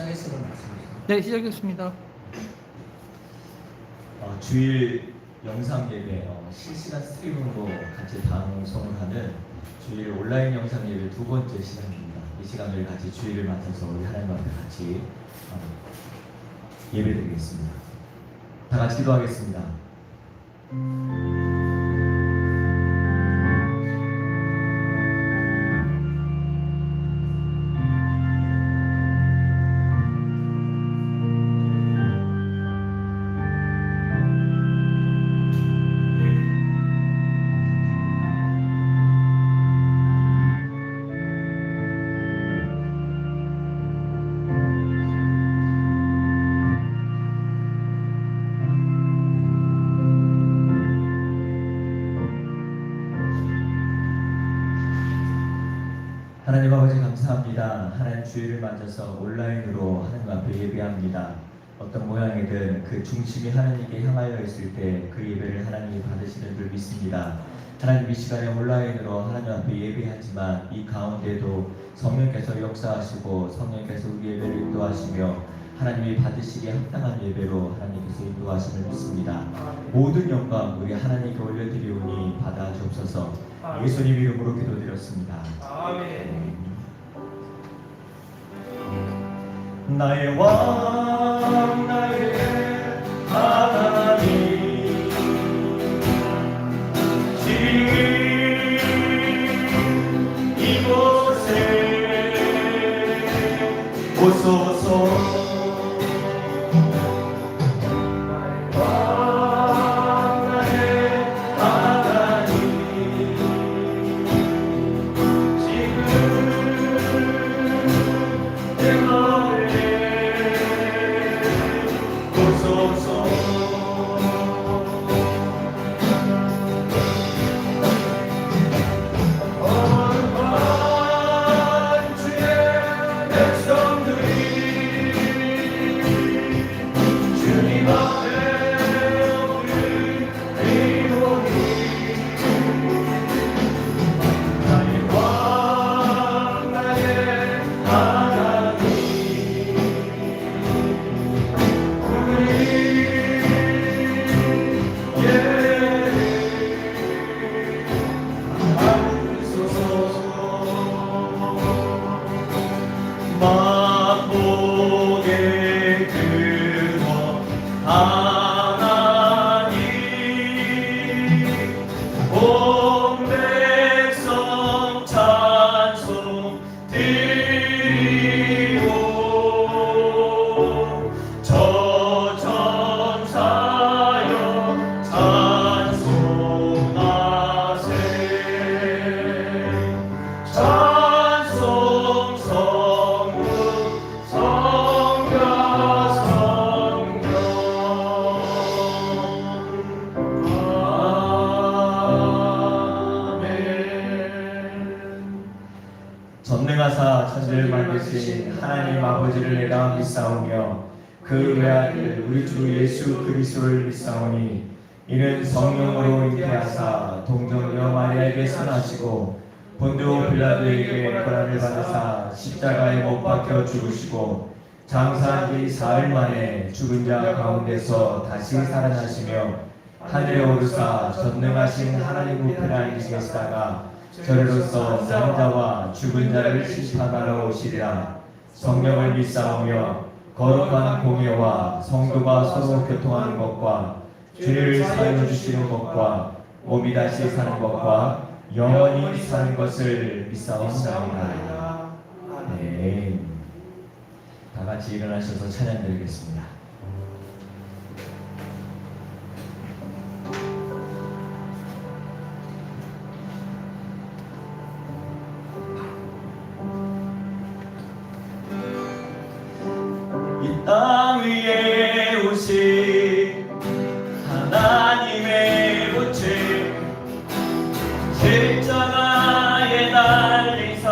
시작했으면 말씀해 주세요. 네, 시작했습니다. 주일 영상 예배 실시간 스트리밍으로 같이 방송을 하는 주일 온라인 영상 예배 두 번째 시간입니다. 이 시간을 같이 주일을 맞춰서 우리 하나님 앞에 같이 예배드리겠습니다. 다 같이 기도하겠습니다. 하나님 아버지 감사합니다. 하나님 주일을 맞아서 온라인으로 하나님 앞에 예배합니다. 어떤 모양이든 그 중심이 하나님께 향하여 있을 때 그 예배를 하나님이 받으시는 줄 믿습니다. 하나님 이 시간에 온라인으로 하나님 앞에 예배하지만 이 가운데도 성령께서 역사하시고 성령께서 우리 예배를 인도하시며 하나님이 받으시기에 합당한 예배로 하나님께서 인도하심을 믿습니다. 모든 영광 우리 하나님께 올려드리오니 받아주옵소서. 예수님 이름으로 기도드렸습니다. 아멘. 나의 왕 나의 하나님 지금 이곳에 오소서. 전능하사 천지를 만드신 하나님 아버지를 내가 믿사오며 그 외아들 우리 주 예수 그리스도를 믿사오니 이는 성령으로 잉태하사 동정녀 마리아에게 선하시고 본디오 빌라도에게 고난을 받으사 십자가에 못 박혀 죽으시고 장사한 지 사흘 만에 죽은 자 가운데서 다시 살아나시며 하늘에 오르사 전능하신 하나님 우편에 앉으시다가 저리로서 산자와 죽은 자를 심판하러 오시리라. 성령을 믿사오며 거룩한 공예와 성도가 서로 교통하는 것과 주를 사여 주시는 것과 몸이 다시 사는 것과 영원히 사는 것을 믿사옵나이다. 네. 다 같이 일어나셔서 찬양드리겠습니다. 땅 위에 오신 하나님의 보채 십자가에 달리사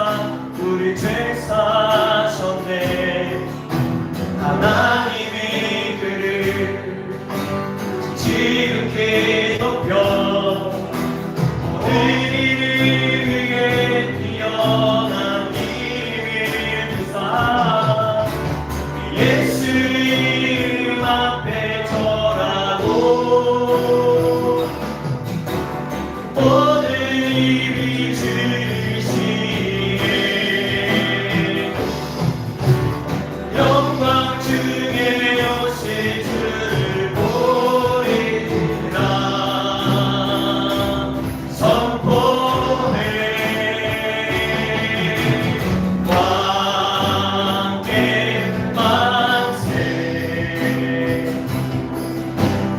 우리 죄 사셨네. 하나님이 그를 지극히 높여 모든 이를 위해 뛰어난 힘을 주사 모든 입이 주시네 영광 중에 오실 주를 보리라 선포해 왕께 만세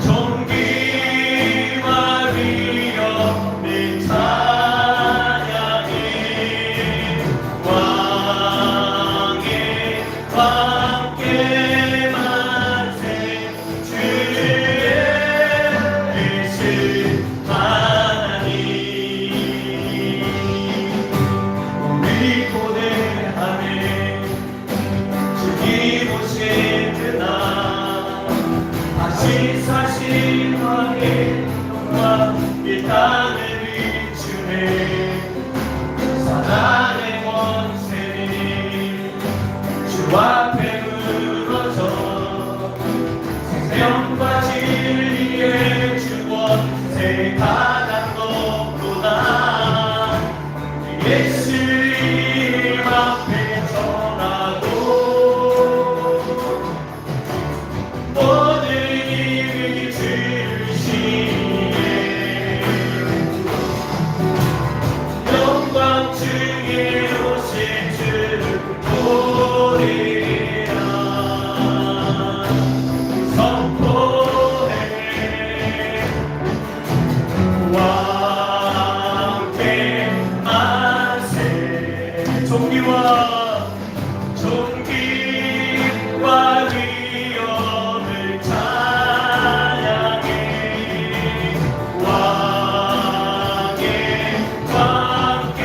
존귀와 위엄을 찬양해 왕의 왕께 만세 주의 계신 하나님 우리 고대함에 주님 오신 그날 다시 사신 왕의 영광 이 땅을 비추네 사단의 권세는 주 앞에 무너져 생명과 진리의 주 권세 가장 높도다 예수 이름 앞에 전하고 모든 힘이 주시네 영광 중에 오신 주를 보리라 선포해 왕께 만세 존귀와 위엄을 찬양해 왕의 왕께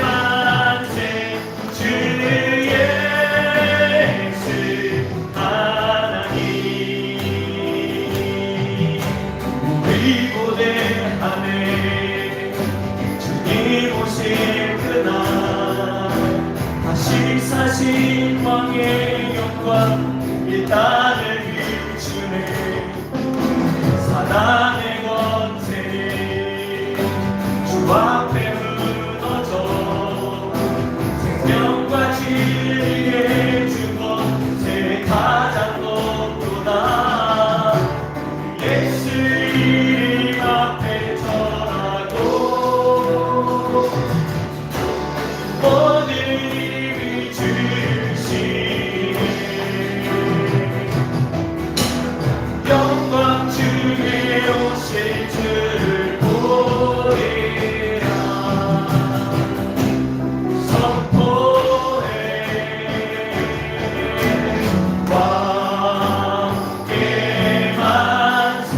만세 주의 예수 하나님 우리 고대함에 주님 오신 그날 다시 사신 왕의 영광 이 땅을 비추네 사단의 권세는 주 앞에 무너져 생명과 진리의 주 권세 가장 높도다 예수 이름 앞에 전하고 모든 힘이 주시네 영광 중에 오실 주를 보리라 선포해 왕께 만세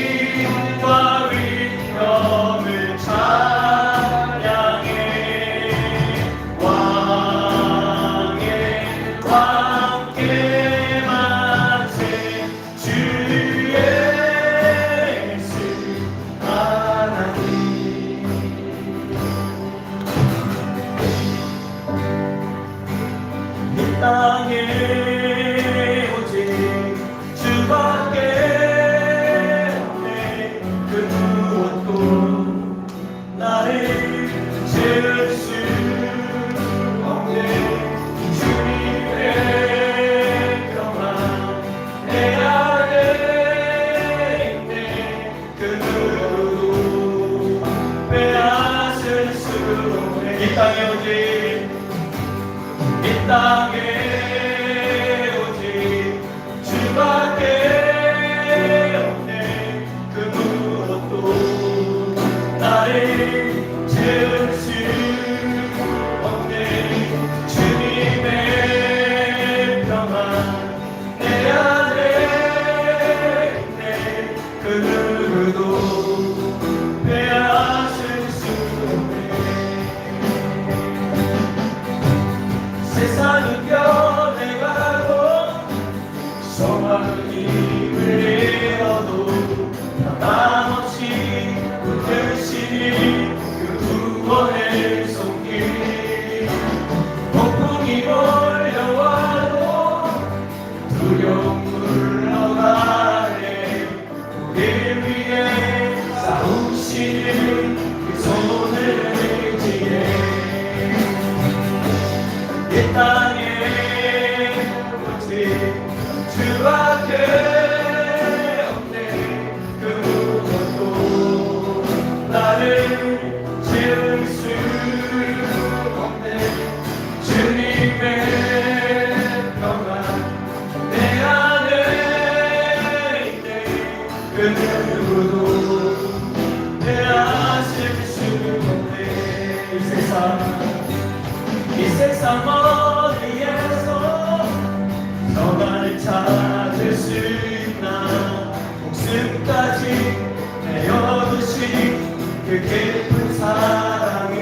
존귀와 위엄을 찬양해 왕의 왕께 만세 주의 예수 하나님 이 땅에 오직 주밖에 없네 그 무엇도 나를 채울 수 없네 주님의 평안 내 안에 있네 그 누구도 빼앗을 수 없네 이 땅에 오직 주밖에 없네 그 무엇도 나를 채울 수 없네 주님의 평안 내 안에 있네 그 누구도 빼앗을 수 없네 세상은 변해가고 성화는 힘을 잃어도 변함없이 붙드시니 그 구원의 손길 폭풍이 몰려와도 두려움 물러가네 위해 싸우시는 그 손을 들지에 이 땅에 오직 주밖에 없네. 그 무엇도 나를 지을 수 없네. 주님의 평안 내 안에 있네. 그 누구도 빼앗을 수 없네. 이 세상 어디에서 평안을 찾을 수 있나. 목숨까지 내어두신 그 깊은 사랑을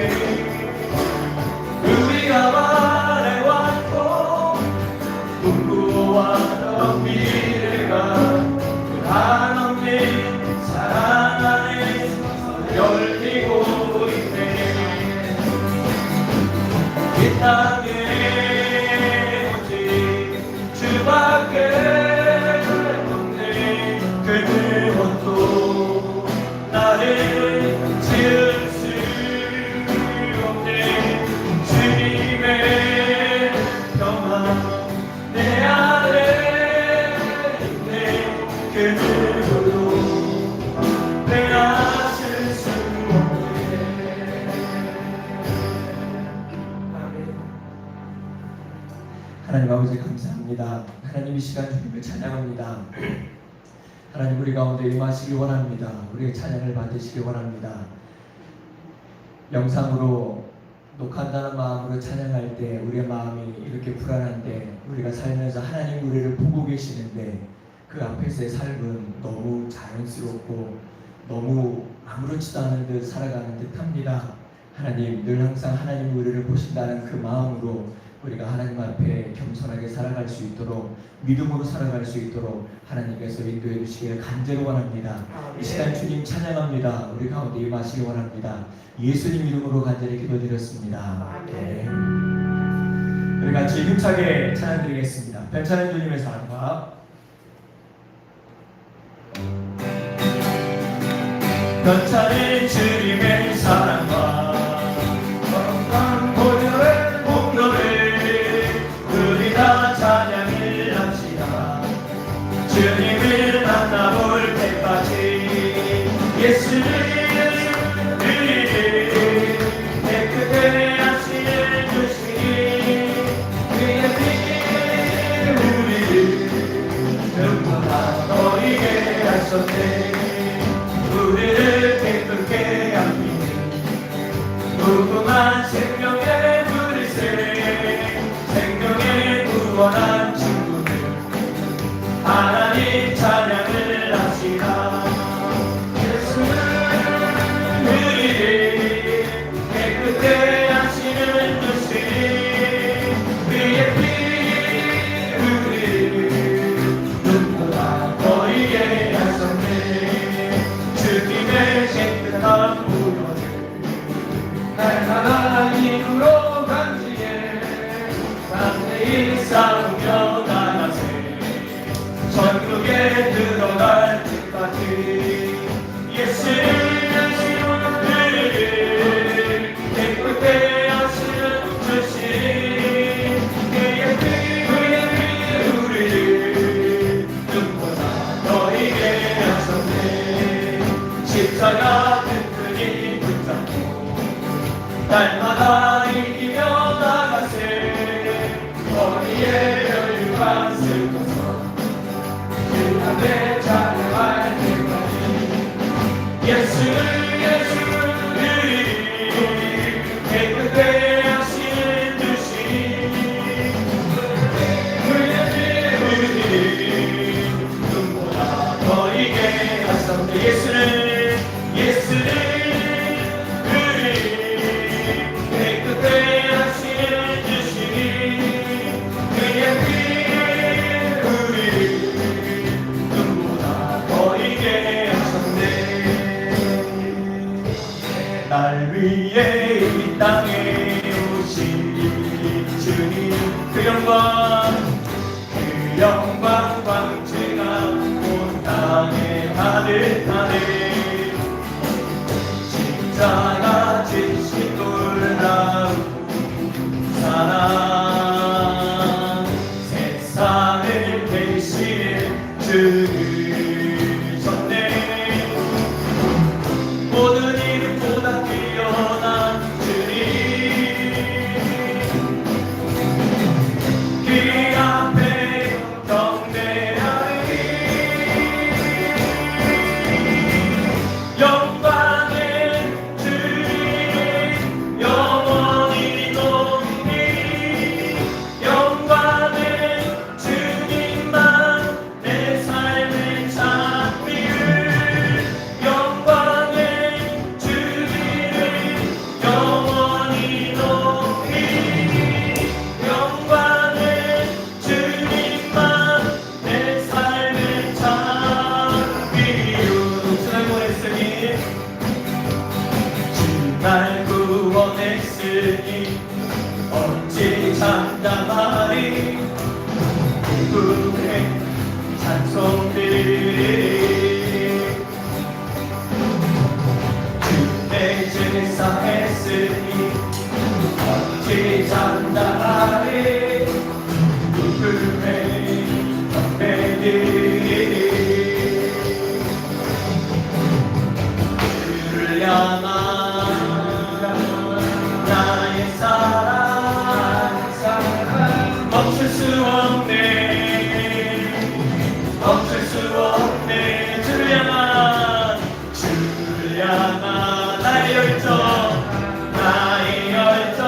우리가 말해왔고 꿈꾸어왔던 미래가 그 한없는 사랑 안에 열리고 있네. 이 땅에 오직 주밖에 없네. 그 무엇도 나를 지을 수 없네. 주님의 평안 내 안에 있네. 그 누구도 빼앗을 수 없네. 하나님 아버지 감사합니다. 하나님 이 시간 주님을 찬양합니다. 하나님 우리 가운데 임하시기 원합니다. 우리의 찬양을 받으시기 원합니다. 영상으로 녹화한다는 마음으로 찬양할 때 우리의 마음이 이렇게 불안한데 우리가 살면서 하나님 우리를 보고 계시는데 그 앞에서의 삶은 너무 자연스럽고 너무 아무렇지도 않은 듯 살아가는 듯합니다. 하나님 늘 항상 하나님 우리를 보신다는 그 마음으로 우리가 하나님 앞에 겸손하게 살아갈 수 있도록 믿음으로 살아갈 수 있도록 하나님께서 인도해 주시기를 간절히 원합니다. 이 시간 주님 찬양합니다. 우리 가운데 임하시기 원합니다. 예수님 이름으로 간절히 기도드렸습니다. 네. 우리 같이 힘차게 찬양드리겠습니다. 변찬은 주님의 사랑과 변찬은 주님의 사랑과 거룩한 보혈의 공로를 우리 다 찬양을 합시다. 주님을 만나볼 때까지 예수를 깨끗게 하시는 주시니 그의 피 우리를 누구나 너희에게 하셨네. 우리를 깨끗게 하시니 무궁한 생명의 물새 생명의 구원한 친구들 하나님 찬양을 합시다. 예수는 우리를 깨끗게 하시는 주시니 그의 피 우리를 누구나 너희에게 하셨네. 주님의 깨끗한 구원을 날마다 힘으로 간지에 담대히 싸우며 나가세. 천국에 들어갈 때까지 예수를 깨끗게 하시는 주신 그의 피 우리를 누구나 너희에게 하셨네. 십자가 튼튼히 붙잡고 날마다 이기며 나가세. 거리에 혈육한 슬퍼서 그 앞에 찬양할 때까지 예수를 깨끗게 하시는 주신 그의 우리를 눈보다 너희에게 하셨네. 예수를 깨끗게 하시는 주시니 그의 피 우리를 눈보다 너희에게 하셨네. 날 위해 이 땅에 오신 주님 그 영광 광채가 온 땅에 하늘 따뜻하네. 십자가 지신 놀라운 사랑, 세상을 대신해 주셨네. 모든 이름보다 뛰어난 주님, 그 앞에 경배하리. 영광의 주님 영원히 높이, 영광의 주님만 내 삶의 찬미를, 영광의 주님을 영원히 높이, 영광의 주님만 내 삶의 찬미를. 주날 구원했으니, 주날 구원했으니 어찌 장담하리. 기쁨의 찬송들이 주의 제사 했으니 어찌 장담하리. 기쁨의 경배들이 주를 향한 나의 사랑 멈출 수 없네, 멈출 수 없네. 주를 향한 나의 열정, 나의 열정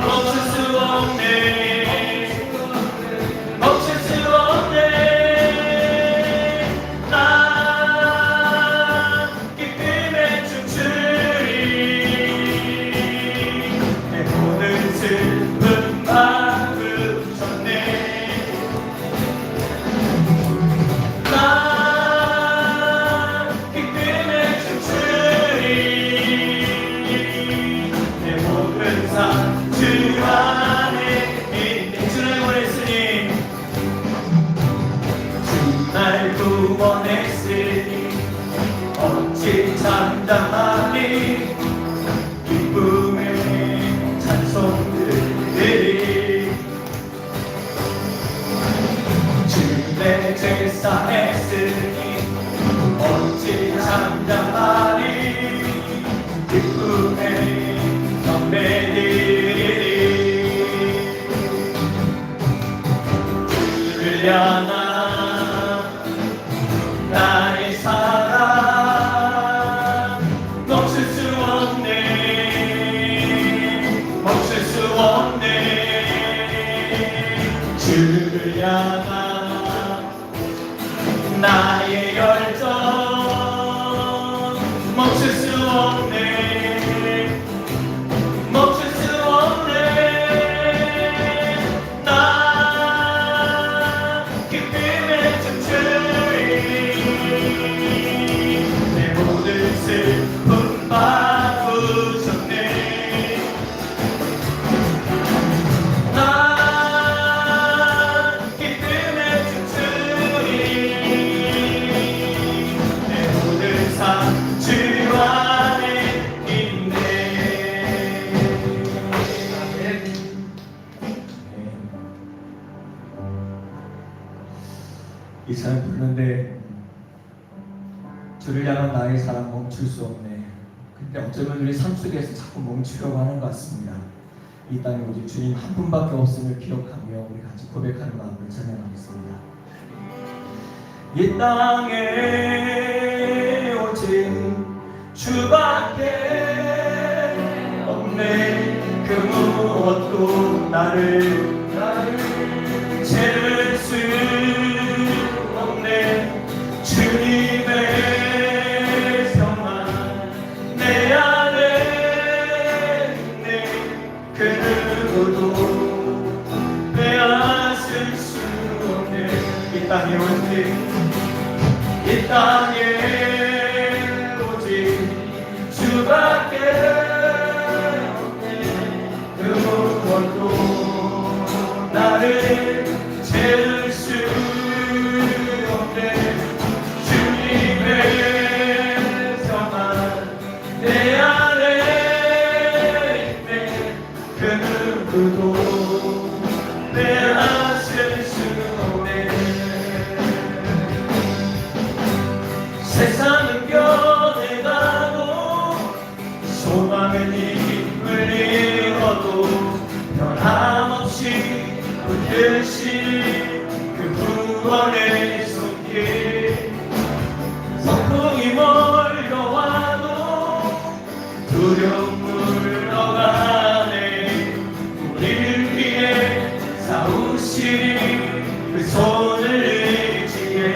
멈출 수 없네, 멈출 수 없네. 나 기쁨에 춤추리. 내 모든 슬픔 바꾸셨네. 나 기쁨에 춤추리. 내 모든 삶 주 안에 있네. 주를 원했으니, 주날 구원했으니 어찌 장담하니. 기쁨의 찬송들이 주의 제사 했으니 어찌 장담하니. 기쁨의 경배들이 주를 향한 나의 사랑 멈출 수 없네, 멈출 수 없네. 주를 향한 나의 열정 멈출 수 없네, 멈출 수 없네. 나 기쁨에 춤추리. 내 모든 슬픔 바꾸셨네. 나 기쁨에 춤추리. 내 모든 삶 주 안에 있네. 이 찬양 부르는데 주를 향한 나의 사랑 멈출 수 없네. 근데 어쩌면 우리 삶 속에서 자꾸 멈추려고 하는 것 같습니다. 이 땅에 오직 주님 한 분밖에 없음을 기억하며 우리 같이 고백하는 마음으로 찬양하겠습니다. 이 땅에 오직 주밖에 없네. 그 무엇도 나를 채울 수 없네. 주님의 평안 내 안에 있네. 그 누구도 빼앗을 수 없네. 이 땅에 오직, 이 땅에 오직 주밖에 없네. 그 무엇도 나를 채울 수 없네. 세상은 변해가고 소망은 힘을 잃어도 변함없이 붙드신 그 구원의 손길 폭풍이 몰려와도 두려움 물러가네 우리를 위해 싸우시니 그 손을 의지해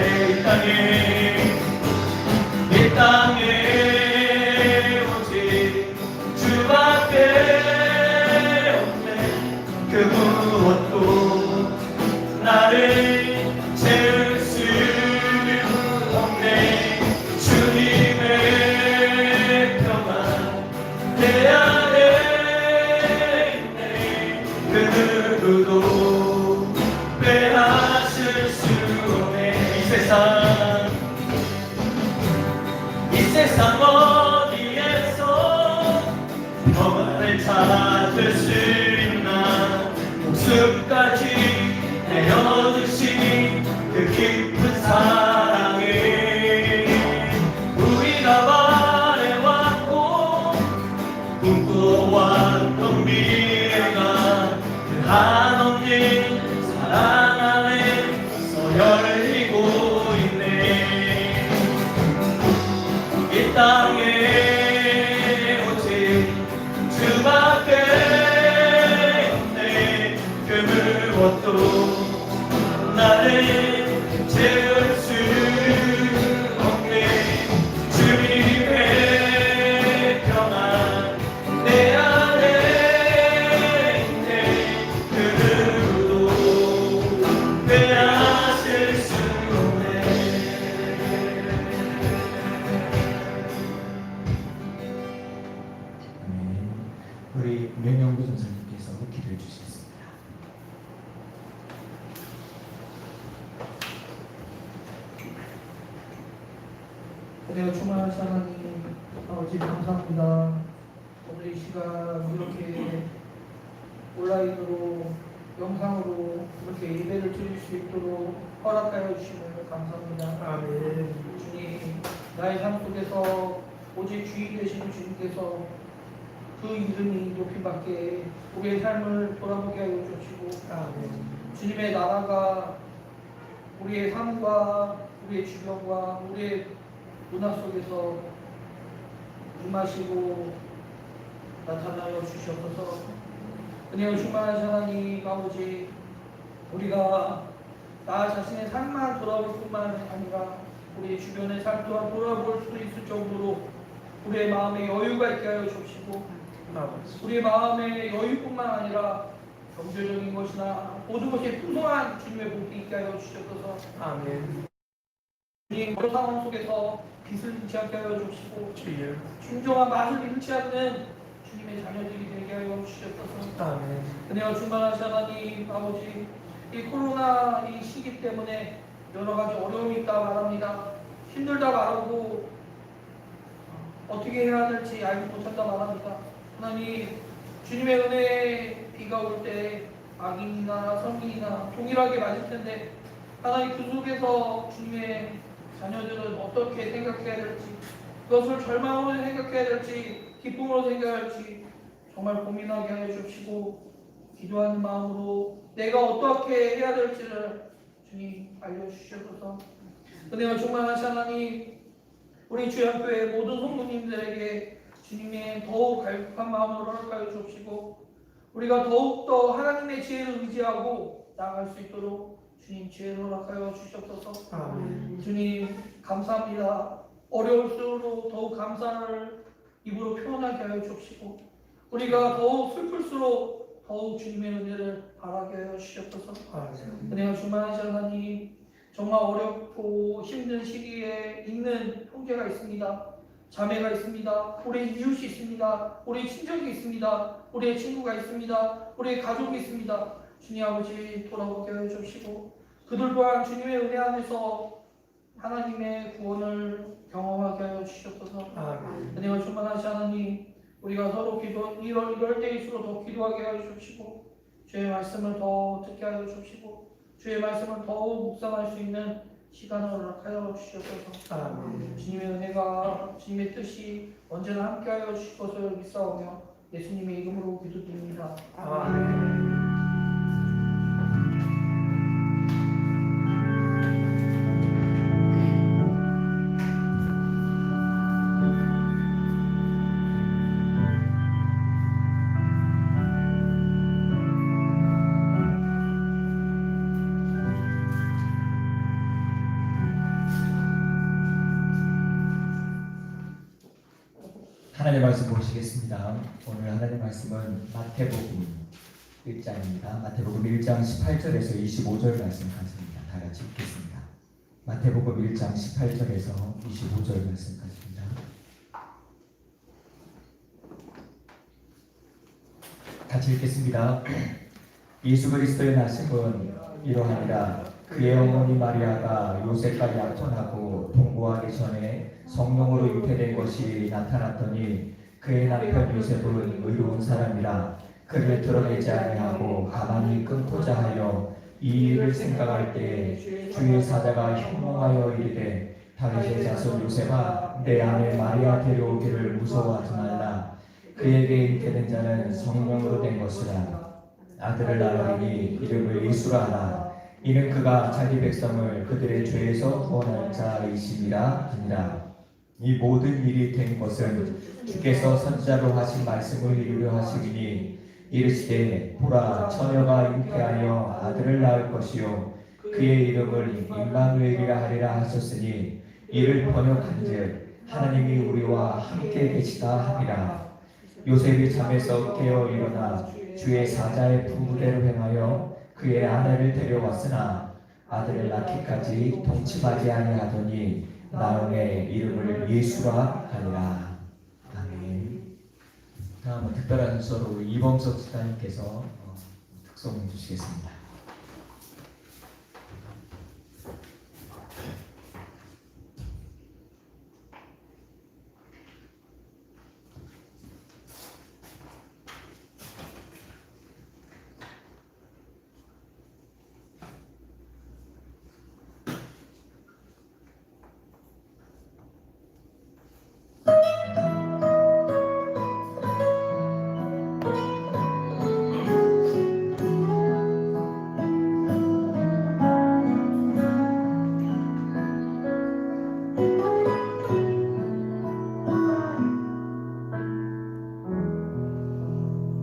이 땅에 오직 주밖에 없네 그 무엇도 나를 채울 수 없네 주님의 평안 내 안에 있네 그 누구도 빼앗을 수 없네 이 세상 어디에서 평안을 찾을 수 있나 목숨까지 내어주신 그 깊은 사랑에 우리가 바래왔고 꿈꿔왔던 미래가 그 한없는 사랑 안에서 열리고 있네 이 땅에 오직 주밖에 없네 그 무엇도 나를 채울 수 없네 주님의 평안 내 안에 있네 그 누구도 빼앗을 수 없네 우리 명영구 전사님께서 기도해 주시겠습니다. 그래요 충만하신 하나님 아버지 감사합니다. 오늘 이 시간 이렇게 온라인으로 영상으로 이렇게 예배를 드릴 수 있도록 허락하여 주심을 감사합니다. 아멘. 주님 나의 삶 속에서 오직 주인 되시는 주님께서 그 이름이 높임받게 우리의 삶을 돌아보게 하여 주시고 아멘. 주님의 나라가 우리의 삶과 우리의 주변과 우리의 문화 속에서 임하시고 나타나여 주시옵소서. 은혜로 충만하신 하나님 아버지 우리가 나 자신의 삶만 돌아볼 뿐만 아니라 우리 주변의 삶 또한 돌아볼 수 있을 정도로 우리의 마음에 여유가 있게 하여 주시고 우리의 마음의 여유뿐만 아니라 경제적인 것이나 모든 것이 풍성한 주님의 복이 있게 하여 주시옵소서. 아멘. 주님 그런 상황 속에서 빚을 잃지 않게 하여 주시고 주여. 순종한 맛을 잃지 않는 주님의 자녀들이 되게 하여 주시옵소서. 아멘. 은혜와 충만하신 하나님 아버지 이 코로나 이 시기 때문에 여러 가지 어려움이 있다 말합니다. 힘들다 말하고 어떻게 해야 될지 알지 못한다 말합니다. 하나님 주님의 은혜에 비가 올 때 악인이나 성인이나 동일하게 맞을 텐데 하나님 그 속에서 주님의 자녀들은 어떻게 생각해야 될지 그것을 절망으로 생각해야 될지 기쁨으로 생각할지 정말 고민하게 하여 주시고 기도하는 마음으로 내가 어떻게 해야 될지를 주님 알려주시옵소서. 은혜와 충만하신 하나님 우리 주양교회 모든 성도님들에게 주님의 더욱 갈급한 마음으로 허락하여 주옵시고 우리가 더욱더 하나님의 지혜를 의지하고 나아갈 수 있도록 주님 지혜를 허락하여 주시옵소서. 아멘. 주님 감사합니다. 어려울수록 더욱 감사를 입으로 표현하게 하여 주옵시고 우리가 더욱 슬플수록 더욱 주님의 은혜를 바라게 하여 주시옵소서. 아멘. 은혜가 충만하신 하나님 정말 어렵고 힘든 시기에 있는 형제가 있습니다. 자매가 있습니다. 우리의 이웃이 있습니다. 우리의 친정이 있습니다. 우리의 친구가 있습니다. 우리의 가족이 있습니다. 주님 아버지 돌아오게 하여 주시고 그들 또한 주님의 은혜 안에서 하나님의 구원을 경험하게 하여 주시옵소서. 아멘. 은혜가 충만하신 하나님 우리가 서로 이럴 때일수록 더 기도하게 하여 주시고 주의 말씀을 더 듣게 하여 주시고 주의 말씀을 더욱 묵상할 수 있는 시간을 허락하여 주시옵소서. 아멘. 주님의 은혜가 주님의 뜻이 언제나 함께하여 주실 것을 믿사오며 예수님의 이름으로 기도드립니다. 아멘. 하나님의 말씀 보시겠습니다. 오늘 하나님의 말씀은 마태복음 1장입니다. 마태복음 1장 18절에서 25절 말씀까지입니다. 다 같이 읽겠습니다. 마태복음 1장 18절에서 25절 말씀까지입니다. 같이 읽겠습니다. 예수 그리스도의 나심은 이러하니라. 그의 어머니 마리아가 요셉과 약혼하고 동거하기 전에 성령으로 잉태된 것이 나타났더니 그의 남편 요셉은 의로운 사람이라 그를 드러내지 아니하고 가만히 끊고자 하여 이 일을 생각할 때 주의 사자가 현몽하여 이르되 다윗의 자손 요셉아 내 아내 마리아 데려오기를 무서워하지 말라. 그에게 잉태된 자는 성령으로 된 것이라. 아들을 낳으리니 이름을 예수라 하라. 이는 그가 자기 백성을 그들의 죄에서 구원할 자이심이라 하니라. 이 모든 일이 된 것은 주께서 선지자로 하신 말씀을 이루려 하시니 이르시되 보라 처녀가 잉태하여 아들을 낳을 것이요 그의 이름을 임마누엘이라 하리라 하셨으니 이를 번역한즉 하나님이 우리와 함께 계시다 하니라. 요셉이 잠에서 깨어 일어나 주의 사자의 분부대로 행하여 그의 아내를 데려왔으나 아들을 낳기까지 동침하지 아니하더니 나음의 이름을 예수라 하니라. 아멘. 다음은 특별한 순서로 우리 이범석 지사님께서 특송 주시겠습니다.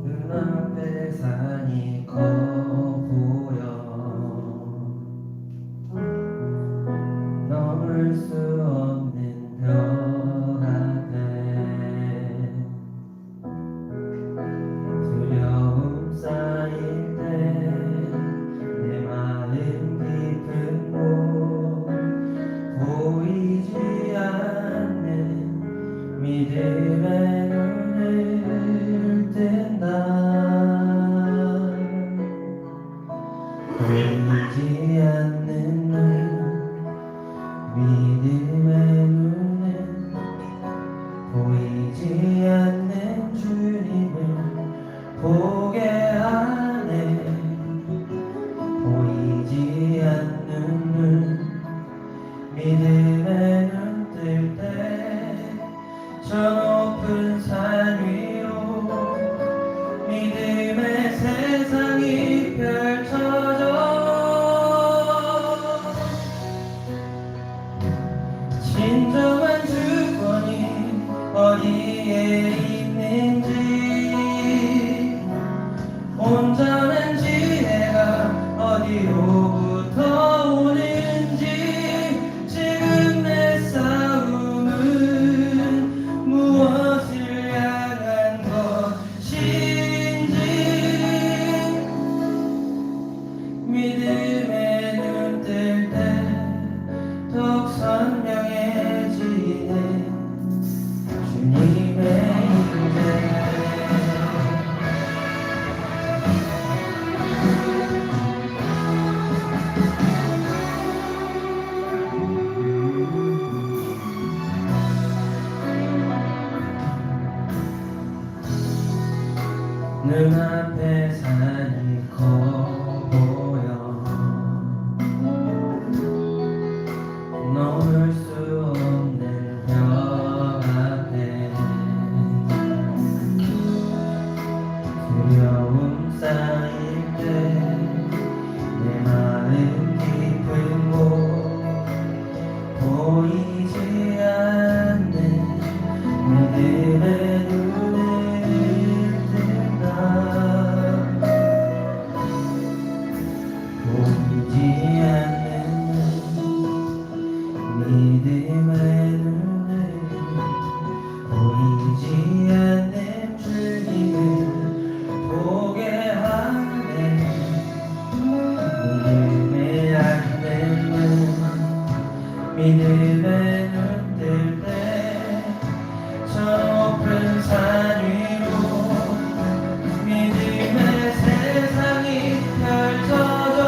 눈앞에 산이 커 보여 넘을 수 없는 벽 앞에 두려움 쌓일 때 내 마음 깊은 곳 보이지 않는 믿음의 눈을 뜬다. 보이지 않는 눈 믿음의 눈은 보이지 않는 주님을 보게 하네. 보이지 않는 눈 믿음의 눈 뜰 때 저 높은 산 위로 믿음의 세상이 펼쳐져 진정한 주권이 어디에 있는지 온전한 지혜가 어디로부터 오는지 지금 내 싸움은 무엇을 향한 것인지 믿음의 눈 뜰 때 더욱 선명해지네 주님의 임재. 눈앞에 산이 커 보여 믿음의 눈을 보이지 않는 주님을 보게 하네. 믿음의 안된 눈, 믿음의 눈 뜰 때 저 높은 산 위로 믿음의 세상이 펼쳐져.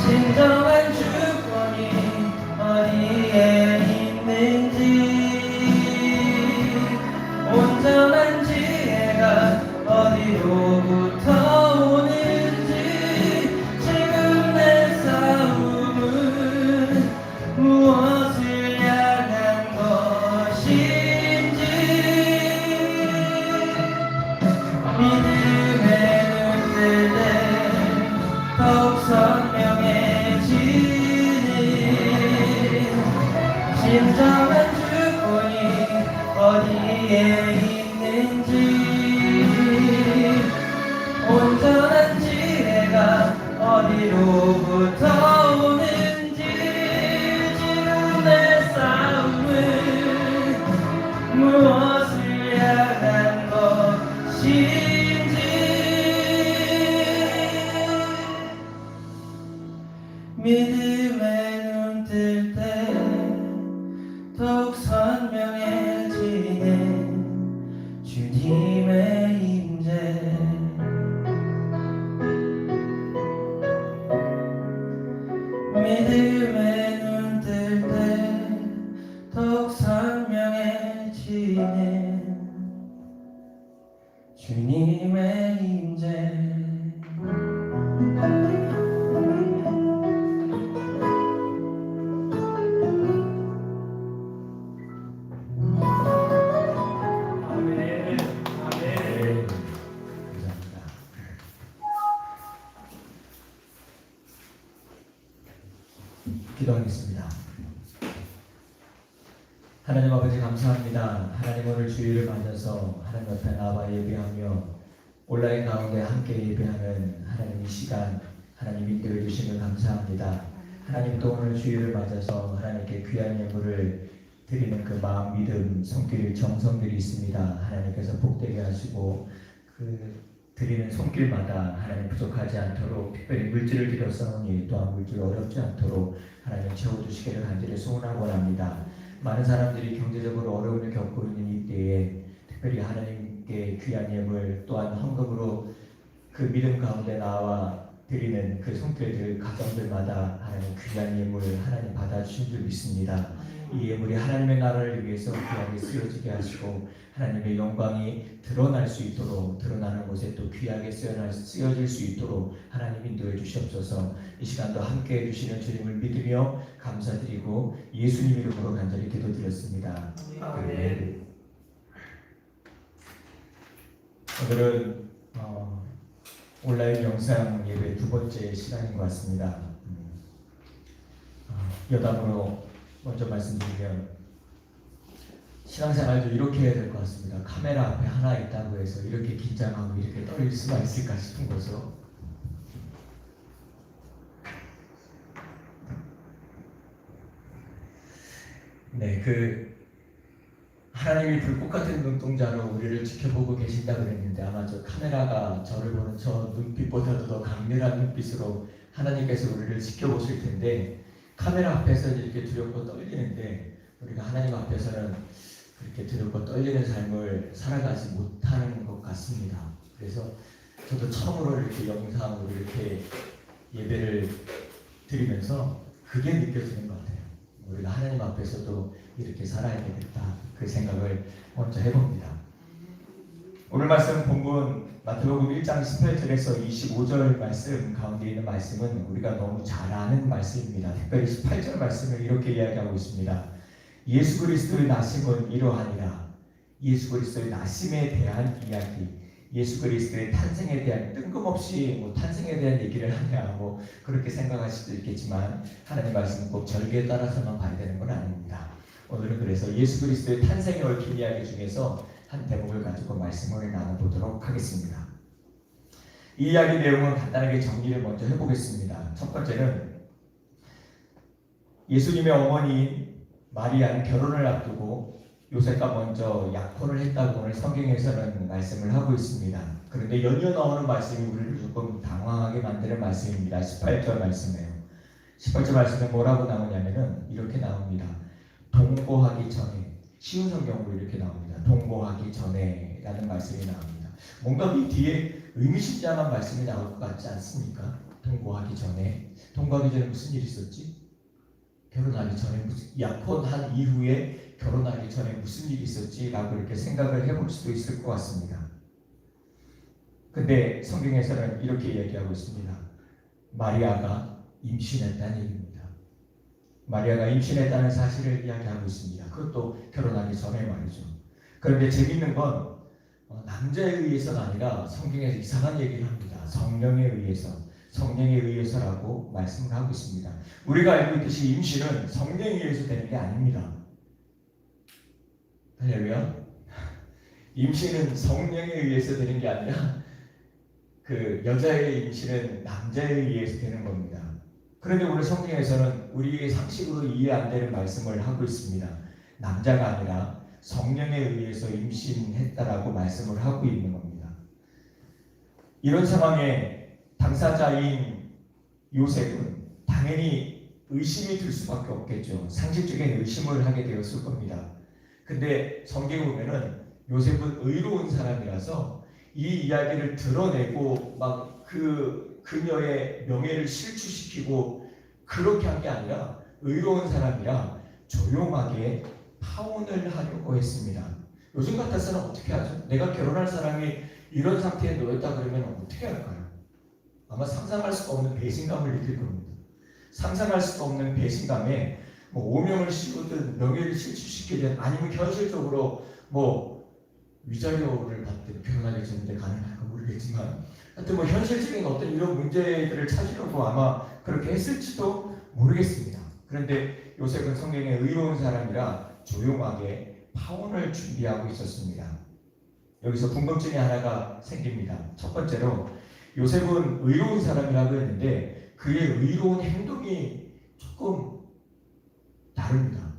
진정한 주권이 어디에 있는지, 온전한 지혜가 어디로부터 오는지, 지금 내 싸움은 무엇을 향한 것인지. 믿음의 눈 뜰 때 더욱 선명해지는 진정한 주권이 어디에 있는지, 온전한 지혜가 어디로부터 오는지, 지금 내 싸움은 무엇을 향한 것인지. 믿음의 눈 뜰 때 더욱 선명해지는 주님의 임재. 믿음의 눈 뜰 때 더욱 선명해지는 주님의 임재. 아멘. 아멘. 감사합니다. 기도하겠습니다. 하나님 아버지 감사합니다. 하나님 오늘 주일을 맞아서 하나님 앞에 나와 예배하며 온라인 가운데 함께 예배하는 하나님 이 시간 하나님 인도해 주시면 감사합니다. 하나님 또 오늘 주일을 맞아서 하나님께 귀한 예물을 드리는 그 마음, 믿음, 손길, 정성들이 있습니다. 하나님께서 복되게 하시고 그 드리는 손길마다 하나님 부족하지 않도록 특별히 물질을 드렸사오니 또한 물질 어렵지 않도록 하나님 채워주시기를 간절히 소원하고 합니다. 많은 사람들이 경제적으로 어려움을 겪고 있는 이때에 특별히 하나님께 귀한 예물 또한 헌금으로 그 믿음 가운데 나와 드리는 그 손길들 가정들마다 하나님 귀한 예물 하나님 받아주신 줄 믿습니다. 이 예물이 하나님의 나라를 위해서 귀하게 쓰여지게 하시고 하나님의 영광이 드러날 수 있도록 드러나는 곳에 또 귀하게 쓰여질 수 있도록 하나님 인도해 주시옵소서. 이 시간도 함께 해주시는 주님을 믿으며 감사드리고 예수님 이름으로 간절히 기도드렸습니다. 아멘. 오늘은 온라인 영상 예배 두 번째 시간인 것 같습니다. 여담으로 먼저 말씀드리면 신앙생활도 이렇게 해야 될 것 같습니다. 카메라 앞에 하나 있다고 해서 이렇게 긴장하고 이렇게 떨릴 수가 있을까 싶은 거죠. 네, 하나님이 불꽃 같은 눈동자로 우리를 지켜보고 계신다 그랬는데 아마 저 카메라가 저를 보는 저 눈빛보다도 더 강렬한 눈빛으로 하나님께서 우리를 지켜보실 텐데 카메라 앞에서는 이렇게 두렵고 떨리는데 우리가 하나님 앞에서는 그렇게 두렵고 떨리는 삶을 살아가지 못하는 것 같습니다. 그래서 저도 처음으로 이렇게 영상으로 이렇게 예배를 드리면서 그게 느껴지는 것 같아요. 우리가 하나님 앞에서도 이렇게 살아야 되겠다 그 생각을 먼저 해봅니다. 오늘 말씀 본문 마태복음 1장 18절에서 25절 말씀 가운데 있는 말씀은 우리가 너무 잘 아는 말씀입니다. 특별히 18절 말씀을 이렇게 이야기하고 있습니다. 예수 그리스도의 나심은 이러하니라. 예수 그리스도의 나심에 대한 이야기, 예수 그리스도의 탄생에 대한 뜬금없이 탄생에 대한 얘기를 하냐 그렇게 생각하실 수도 있겠지만 하나님 말씀은 꼭 절기에 따라서만 봐야 되는 건 아닙니다. 오늘은 그래서 예수 그리스도의 탄생에 얽힌 이야기 중에서 한 대목을 가지고 말씀을 나눠보도록 하겠습니다. 이 이야기 내용은 간단하게 정리를 먼저 해보겠습니다. 첫 번째는 예수님의 어머니인 마리아는 결혼을 앞두고 요셉과 먼저 약혼을 했다고 오늘 성경에서는 말씀을 하고 있습니다. 그런데 연이어 나오는 말씀이 우리를 조금 당황하게 만드는 말씀입니다. 18절 말씀이에요. 18절 말씀에 뭐라고 나오냐면은 이렇게 나옵니다. 동거하기 전에, 쉬운 성경으로 이렇게 나옵니다. 동거하기 전에 라는 말씀이 나옵니다. 뭔가 이 뒤에 의미심장한 말씀이 나올 것 같지 않습니까? 동거하기 전에. 동거하기 전에 무슨 일이 있었지? 결혼하기 전에, 약혼한 이후에 결혼하기 전에 무슨 일이 있었지? 라고 이렇게 생각을 해볼 수도 있을 것 같습니다. 근데 성경에서는 이렇게 얘기하고 있습니다. 마리아가 임신했다는 얘기입니다. 마리아가 임신했다는 사실을 이야기하고 있습니다. 그것도 결혼하기 전에 말이죠. 그런데 재밌는 건 남자에 의해서가 아니라 성경에서 이상한 얘기를 합니다. 성령에 의해서라고 말씀을 하고 있습니다. 우리가 알고 있듯이 임신은 성령에 의해서 되는 게 아닙니다. 할렐루야. 임신은 성령에 의해서 되는 게 아니라 그 여자의 임신은 남자에 의해서 되는 겁니다. 그런데 오늘 성경에서는 우리의 상식으로 이해 안 되는 말씀을 하고 있습니다. 남자가 아니라 성령에 의해서 임신했다라고 말씀을 하고 있는 겁니다. 이런 상황에 당사자인 요셉은 당연히 의심이 들 수밖에 없겠죠. 상식적인 의심을 하게 되었을 겁니다. 근데 성경에 보면은 요셉은 의로운 사람이라서 이 이야기를 드러내고 막 그녀의 명예를 실추시키고 그렇게 한 게 아니라 의로운 사람이라 조용하게 파혼을 하려고 했습니다. 요즘 같아서는 어떻게 하죠? 내가 결혼할 사람이 이런 상태에 놓였다 그러면 어떻게 할까요? 아마 상상할 수가 없는 배신감을 느낄 겁니다. 상상할 수가 없는 배신감에 오명을 씌우든 명예를 실추시키든 아니면 현실적으로 위자료를 받든 결혼하기 전에 가능할까 모르겠지만 하여튼 현실적인 어떤 이런 문제들을 찾으려고 아마 그렇게 했을지도 모르겠습니다. 그런데 요셉은 성경에 의로운 사람이라 조용하게 파혼을 준비하고 있었습니다. 여기서 궁금증이 하나가 생깁니다. 첫 번째로 요셉은 의로운 사람이라고 했는데 그의 의로운 행동이 조금 다릅니다.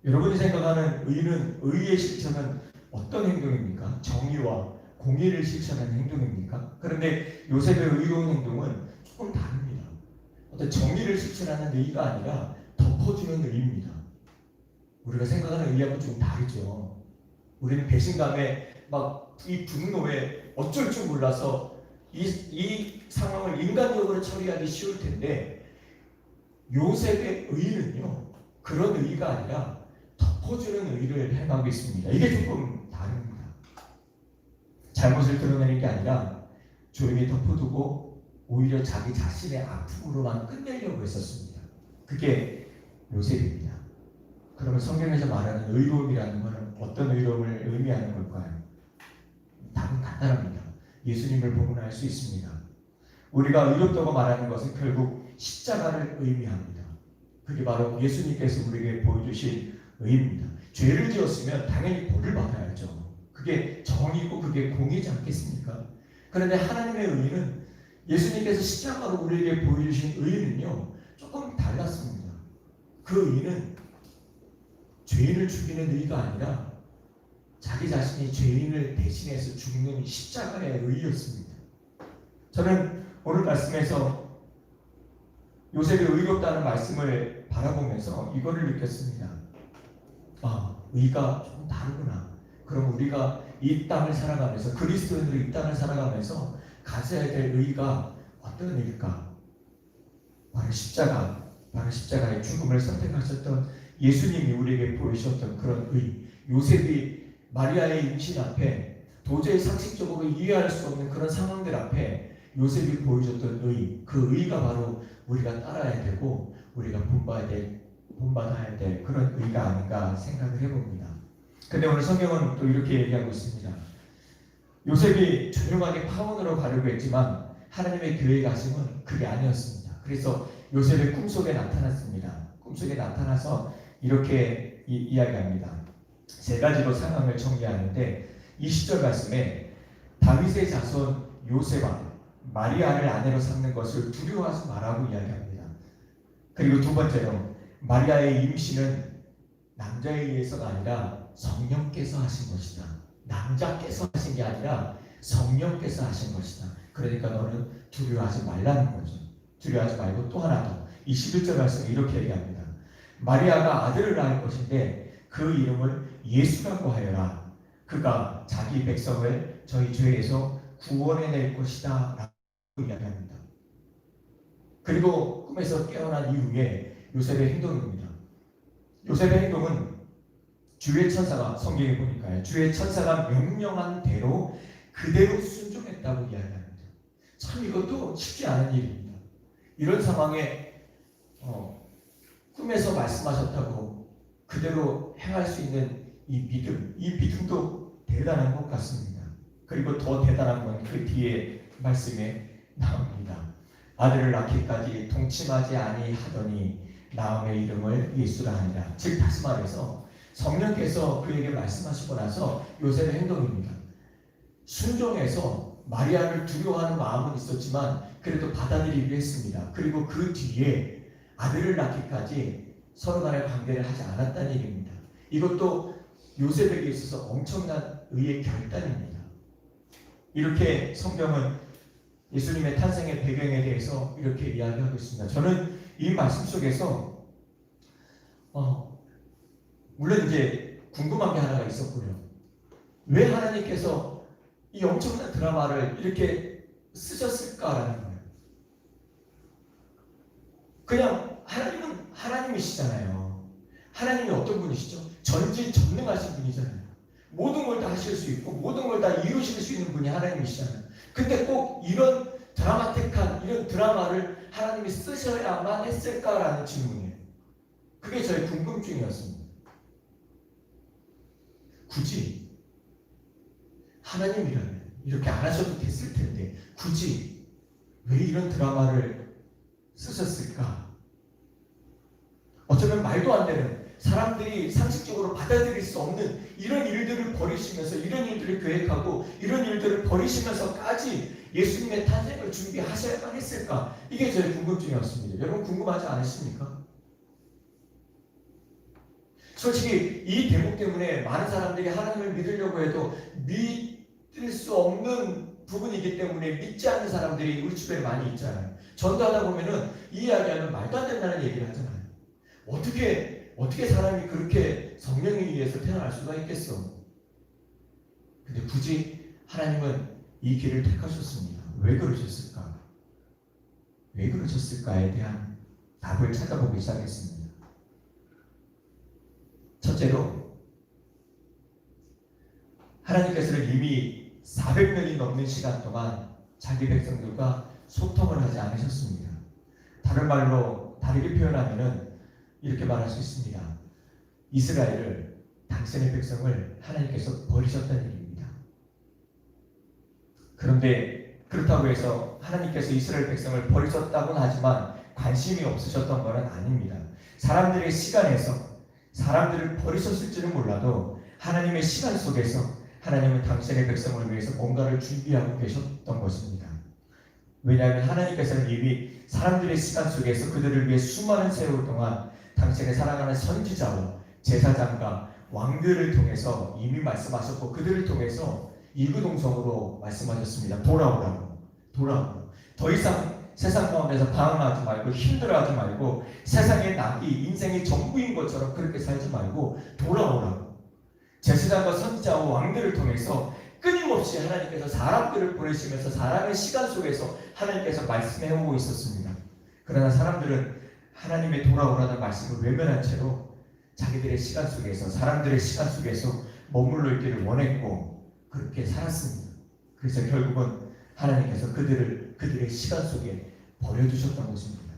여러분이 생각하는 의의 실천은 어떤 행동입니까? 정의와 공의를 실천하는 행동입니까? 그런데 요셉의 의로운 행동은 조금 다릅니다. 어떤 정의를 실천하는 의가 아니라 덮어주는 의입니다. 우리가 생각하는 의하고 좀 다르죠. 우리는 배신감에 이 분노에 어쩔 줄 몰라서 이 상황을 인간적으로 처리하기 쉬울 텐데 요셉의 의는요 그런 의가 아니라 덮어주는 의를 행하고 있습니다. 이게 조금 다릅니다. 잘못을 드러내는 게 아니라 조용히 덮어두고 오히려 자기 자신의 아픔으로만 끝내려고 했었습니다. 그게 요셉입니다. 그러면 성경에서 말하는 의로움이라는 것은 어떤 의로움을 의미하는 걸까요? 답은 간단합니다. 예수님을 보면 알 수 있습니다. 우리가 의롭다고 말하는 것은 결국 십자가를 의미합니다. 그게 바로 예수님께서 우리에게 보여주신 의입니다. 죄를 지었으면 당연히 벌을 받아야죠. 그게 정의고 그게 공의지 않겠습니까? 그런데 하나님의 의는 예수님께서 십자가로 우리에게 보여주신 의는요 조금 달랐습니다. 그 의는 죄인을 죽이는 의가 아니라 자기 자신이 죄인을 대신해서 죽는 십자가의 의였습니다. 저는 오늘 말씀에서 요셉이 의롭다는 말씀을 바라보면서 이거를 느꼈습니다. 의가 좀 다르구나. 그럼 우리가 이 땅을 살아가면서 그리스도인으로 이 땅을 살아가면서 가져야 될 의가 어떤 의일까? 바로 십자가의 죽음을 선택하셨던 예수님이 우리에게 보이셨던 그런 의. 요셉이 마리아의 임신 앞에 도저히 상식적으로 이해할 수 없는 그런 상황들 앞에 요셉이 보여줬던 의, 그 의가 바로 우리가 따라야 되고 우리가 본받아야 될 그런 의가 아닌가 생각을 해봅니다. 근데 오늘 성경은 또 이렇게 얘기하고 있습니다. 요셉이 조용하게 파혼으로 가려고 했지만 하나님의 교회에 가심은 그게 아니었습니다. 그래서 요셉의 꿈속에 나타났습니다. 꿈속에 나타나서 이렇게 이야기합니다. 세 가지로 상황을 정리하는데 20절 말씀에 다윗의 자손 요셉아 마리아를 아내로 삼는 것을 두려워하지 말라고 이야기합니다. 그리고 두 번째로 마리아의 임신은 남자에 의해서가 아니라 성령께서 하신 것이다. 남자께서 하신 게 아니라 성령께서 하신 것이다. 그러니까 너는 두려워하지 말라는 거죠. 두려워하지 말고 또 하나 더 21절 말씀에 이렇게 얘기합니다. 마리아가 아들을 낳을 것인데 그 이름을 예수라고 하여라. 그가 자기 백성을 저희 죄에서 구원해낼 것이다 라고 이야기합니다. 그리고 꿈에서 깨어난 이후에 요셉의 행동입니다. 요셉의 행동은 주의 천사가 성경에 보니까요. 주의 천사가 명령한 대로 그대로 순종했다고 이야기합니다. 참 이것도 쉽지 않은 일입니다. 이런 상황에 꿈에서 말씀하셨다고 그대로 행할 수 있는 이 믿음도 대단한 것 같습니다. 그리고 더 대단한 건 그 뒤에 말씀에 나옵니다. 아들을 낳기까지 동침하지 아니하더니 나음의 이름을 예수라 하니라. 즉 다시 말해서 성령께서 그에게 말씀하시고 나서 요셉의 행동입니다. 순종해서 마리아를 두려워하는 마음은 있었지만 그래도 받아들이기로 했습니다. 그리고 그 뒤에 아들을 낳기까지 서로 간의 관계를 하지 않았다는 일입니다. 이것도 요셉에게 있어서 엄청난 의의 결단입니다. 이렇게 성경은 예수님의 탄생의 배경에 대해서 이렇게 이야기하고 있습니다. 저는 이 말씀 속에서 물론 이제 궁금한 게 하나가 있었고요. 왜 하나님께서 이 엄청난 드라마를 이렇게 쓰셨을까라는 거예요. 그냥 하나님은 하나님이시잖아요. 하나님이 어떤 분이시죠? 전지전능하신 분이잖아요. 모든 걸 다 하실 수 있고 모든 걸 다 이루실 수 있는 분이 하나님이시잖아요. 근데 꼭 이런 드라마틱한 이런 드라마를 하나님이 쓰셔야만 했을까라는 질문이에요. 그게 저의 궁금증이었습니다. 굳이 하나님이라면 이렇게 안 하셔도 됐을 텐데 굳이 왜 이런 드라마를 쓰셨을까? 어쩌면 말도 안 되는 사람들이 상식적으로 받아들일 수 없는 이런 일들을 버리시면서 이런 일들을 계획하고 이런 일들을 버리시면서까지 예수님의 탄생을 준비하셔야만 했을까? 이게 저의 궁금증이었습니다. 여러분 궁금하지 않으십니까? 솔직히 이 대목 때문에 많은 사람들이 하나님을 믿으려고 해도 믿을 수 없는 부분이기 때문에 믿지 않는 사람들이 우리 주변에 많이 있잖아요. 전도하다 보면은 이 이야기하면 말도 안 된다는 얘기를 하잖아요. 어떻게 사람이 그렇게 성령에 의해서 태어날 수가 있겠어? 근데 굳이 하나님은 이 길을 택하셨습니다. 왜 그러셨을까? 왜 그러셨을까에 대한 답을 찾아보기 시작했습니다. 첫째로 하나님께서는 이미 400년이 넘는 시간 동안 자기 백성들과 소통을 하지 않으셨습니다. 다른 말로 다르게 표현하면은 이렇게 말할 수 있습니다. 이스라엘을 당신의 백성을 하나님께서 버리셨다는 얘기입니다. 그런데 그렇다고 해서 하나님께서 이스라엘 백성을 버리셨다고는 하지만 관심이 없으셨던 것은 아닙니다. 사람들의 시간에서 사람들을 버리셨을지는 몰라도 하나님의 시간 속에서 하나님은 당신의 백성을 위해서 뭔가를 준비하고 계셨던 것입니다. 왜냐하면 하나님께서는 이미 사람들의 시간 속에서 그들을 위해 수많은 세월 동안 당신의 사랑하는 선지자와 제사장과 왕들을 통해서 이미 말씀하셨고 그들을 통해서 이구동성으로 말씀하셨습니다. 돌아오라고. 더 이상 세상 가운데서 방황하지 말고 힘들어하지 말고 세상의 낙이 인생의 전부인 것처럼 그렇게 살지 말고 돌아오라고. 제사장과 선지자와 왕들을 통해서 끊임없이 하나님께서 사람들을 보내시면서 사람의 시간 속에서 하나님께서 말씀해오고 있었습니다. 그러나 사람들은 하나님의 돌아오라는 말씀을 외면한 채로 자기들의 시간 속에서 사람들의 시간 속에서 머물러 있기를 원했고 그렇게 살았습니다. 그래서 결국은 하나님께서 그들의 시간 속에 버려두셨던 것입니다.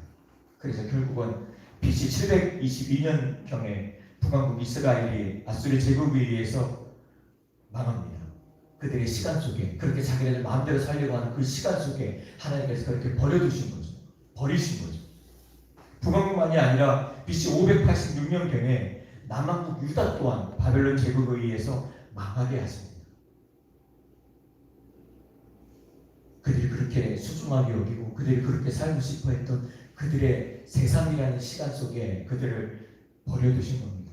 그래서 결국은 BC 722년경에 북왕국 이스라엘이 아수르 제국에 의해서 망합니다. 그들의 시간 속에 그렇게 자기들 마음대로 살려고 하는 그 시간 속에 하나님께서 그렇게 버려두신 거죠. 버리신 거죠. 북왕국만이 아니라 BC 586년경에 남왕국 유다 또한 바벨론 제국에 의해서 망하게 하십니다. 그들이 그렇게 소중하게 여기고 그들이 그렇게 살고 싶어 했던 그들의 세상이라는 시간 속에 그들을 버려두신 겁니다.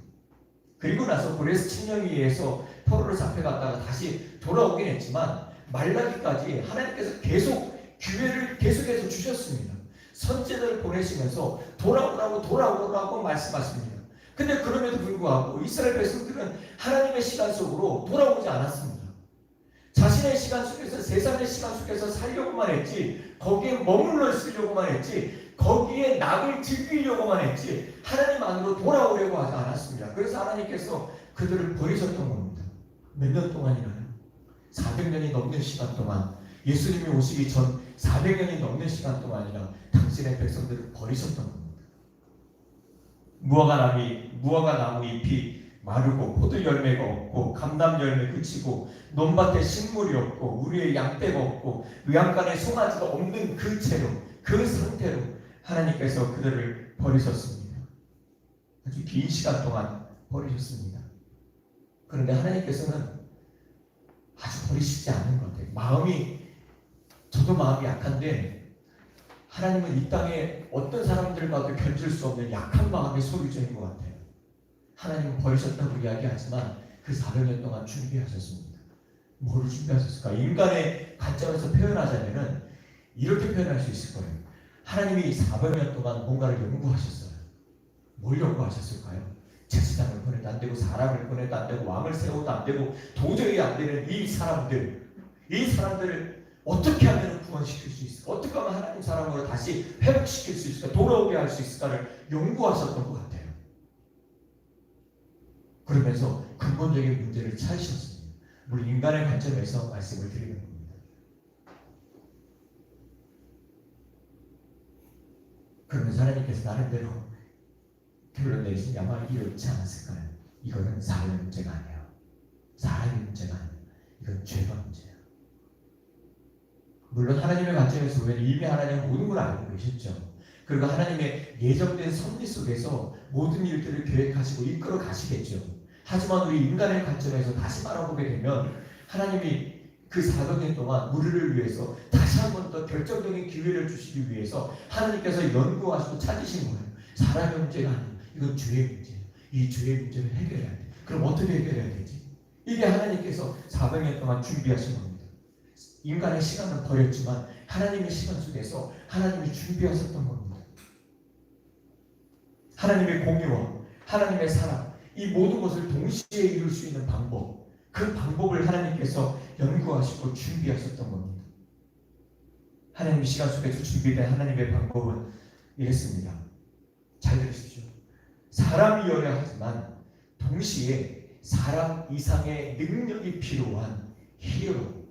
그리고 나서 고레스 침령위에서 포로로 잡혀갔다가 다시 돌아오긴 했지만 말라기까지 하나님께서 계속 기회를 계속해서 주셨습니다. 선지자를 보내시면서 돌아오라고 말씀하십니다. 근데 그럼에도 불구하고 이스라엘 백성들은 하나님의 시간 속으로 돌아오지 않았습니다. 자신의 시간 속에서 세상의 시간 속에서 살려고만 했지 거기에 머물러 있으려고만 했지 거기에 낙을 즐기려고만 했지 하나님 안으로 돌아오려고 하지 않았습니다. 그래서 하나님께서 그들을 버리셨던 겁니다. 몇 년 동안이나요? 400년이 넘는 시간 동안 예수님이 오시기 전 400년이 넘는 시간 동안이나 당신의 백성들을 버리셨던 겁니다. 무화과 나무 잎이 마르고 포도 열매가 없고 감람 열매 그치고 논밭에 식물이 없고 우리의 양떼가 없고 외양간에 송아지가 없는 그 채로 그 상태로 하나님께서 그들을 버리셨습니다. 아주 긴 시간 동안 버리셨습니다. 그런데 하나님께서는 아주 버리시지 않은 것 같아요. 저도 마음이 약한데 하나님은 이 땅에 어떤 사람들과도 견줄 수 없는 약한 마음의 소유주인 것 같아요. 하나님은 버리셨다고 이야기하지만 그 400년 동안 준비하셨습니다. 뭐를 준비하셨을까? 인간의 관점에서 표현하자면 이렇게 표현할 수 있을 거예요. 하나님이 400년 동안 뭔가를 연구하셨어요. 뭘 연구하셨을까요? 제사장을 보내도 안 되고 사람을 보내도 안 되고 왕을 세워도 안 되고 도저히 안 되는 이 사람들을 어떻게 하면 구원시킬 수 있을까? 어떻게 하면 하나님 사람으로 다시 회복시킬 수 있을까? 돌아오게 할 수 있을까를 연구하셨던 것 같아요. 그러면서 근본적인 문제를 찾으셨습니다. 우리 인간의 관점에서 말씀을 드리는 겁니다. 그러면서 하나님께서 나름대로 결론 내리신 아마 이렇지 않았을까요? 이거는 사람의 문제가 아니에요. 사람의 문제가 아니에요. 이건 죄가 문제예요. 물론 하나님의 관점에서 보면 이미 하나님은 모든 걸 알고 계셨죠. 그리고 하나님의 예정된 섭리 속에서 모든 일들을 계획하시고 이끌어 가시겠죠. 하지만 우리 인간의 관점에서 다시 바라보게 되면 하나님이 그 400년 동안 우리를 위해서 다시 한 번 더 결정적인 기회를 주시기 위해서 하나님께서 연구하시고 찾으신 거예요. 사람의 문제가 아니에요. 이건 죄의 문제예요. 이 죄의 문제를 해결해야 돼. 그럼 어떻게 해결해야 되지? 이게 하나님께서 400년 동안 준비하신 겁니다. 인간의 시간은 버렸지만 하나님의 시간 속에서 하나님이 준비하셨던 겁니다. 하나님의 공의와 하나님의 사랑, 이 모든 것을 동시에 이룰 수 있는 방법, 그 방법을 하나님께서 연구하시고 준비하셨던 겁니다. 하나님의 시간 속에서 준비된 하나님의 방법은 이랬습니다. 잘 들으십시오. 사람이어야 하지만 동시에 사람 이상의 능력이 필요한 히어로,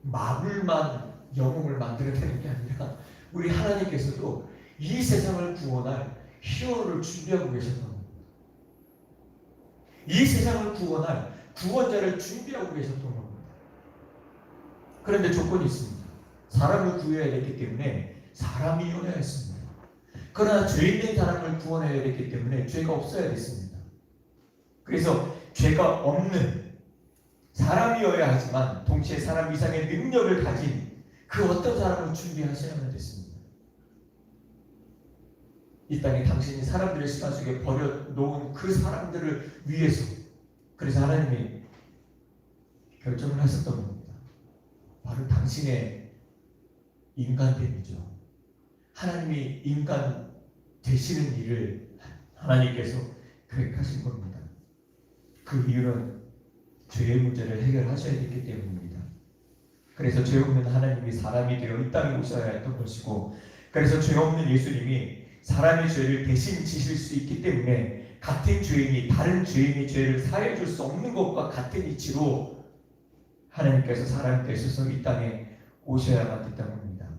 마블만 영웅을 만들어내는 게 아니라 우리 하나님께서도 이 세상을 구원할 히어로를 준비하고 계셨던 겁니다. 이 세상을 구원할 구원자를 준비하고 계셨던 겁니다. 그런데 조건이 있습니다. 사람을 구해야 됐기 때문에 사람이어야 했습니다. 그러나 죄 있는 사람을 구원해야 됐기 때문에 죄가 없어야 됐습니다. 그래서 죄가 없는 사람이어야 하지만 동시에 사람 이상의 능력을 가진 그 어떤 사람을 준비하셔야만 됐습니다. 이 땅에 당신이 사람들의 시간 속에 버려놓은 그 사람들을 위해서, 그래서 하나님이 결정을 하셨던 겁니다. 바로 당신의 인간됨이죠. 하나님이 인간 되시는 일을 하나님께서 계획하신 겁니다. 그 이유는 죄의 문제를 해결하셔야 됐기 때문입니다. 그래서 죄 없는 하나님이 사람이 되어 이 땅에 오셔야 했던 것이고, 그래서 죄 없는 예수님이 사람의 죄를 대신 지실 수 있기 때문에 같은 죄인이 다른 죄인의 죄를 사해 줄 수 없는 것과 같은 이치로 하나님께서 사람이 되셔서 이 땅에 오셔야만 됐다는 겁니다.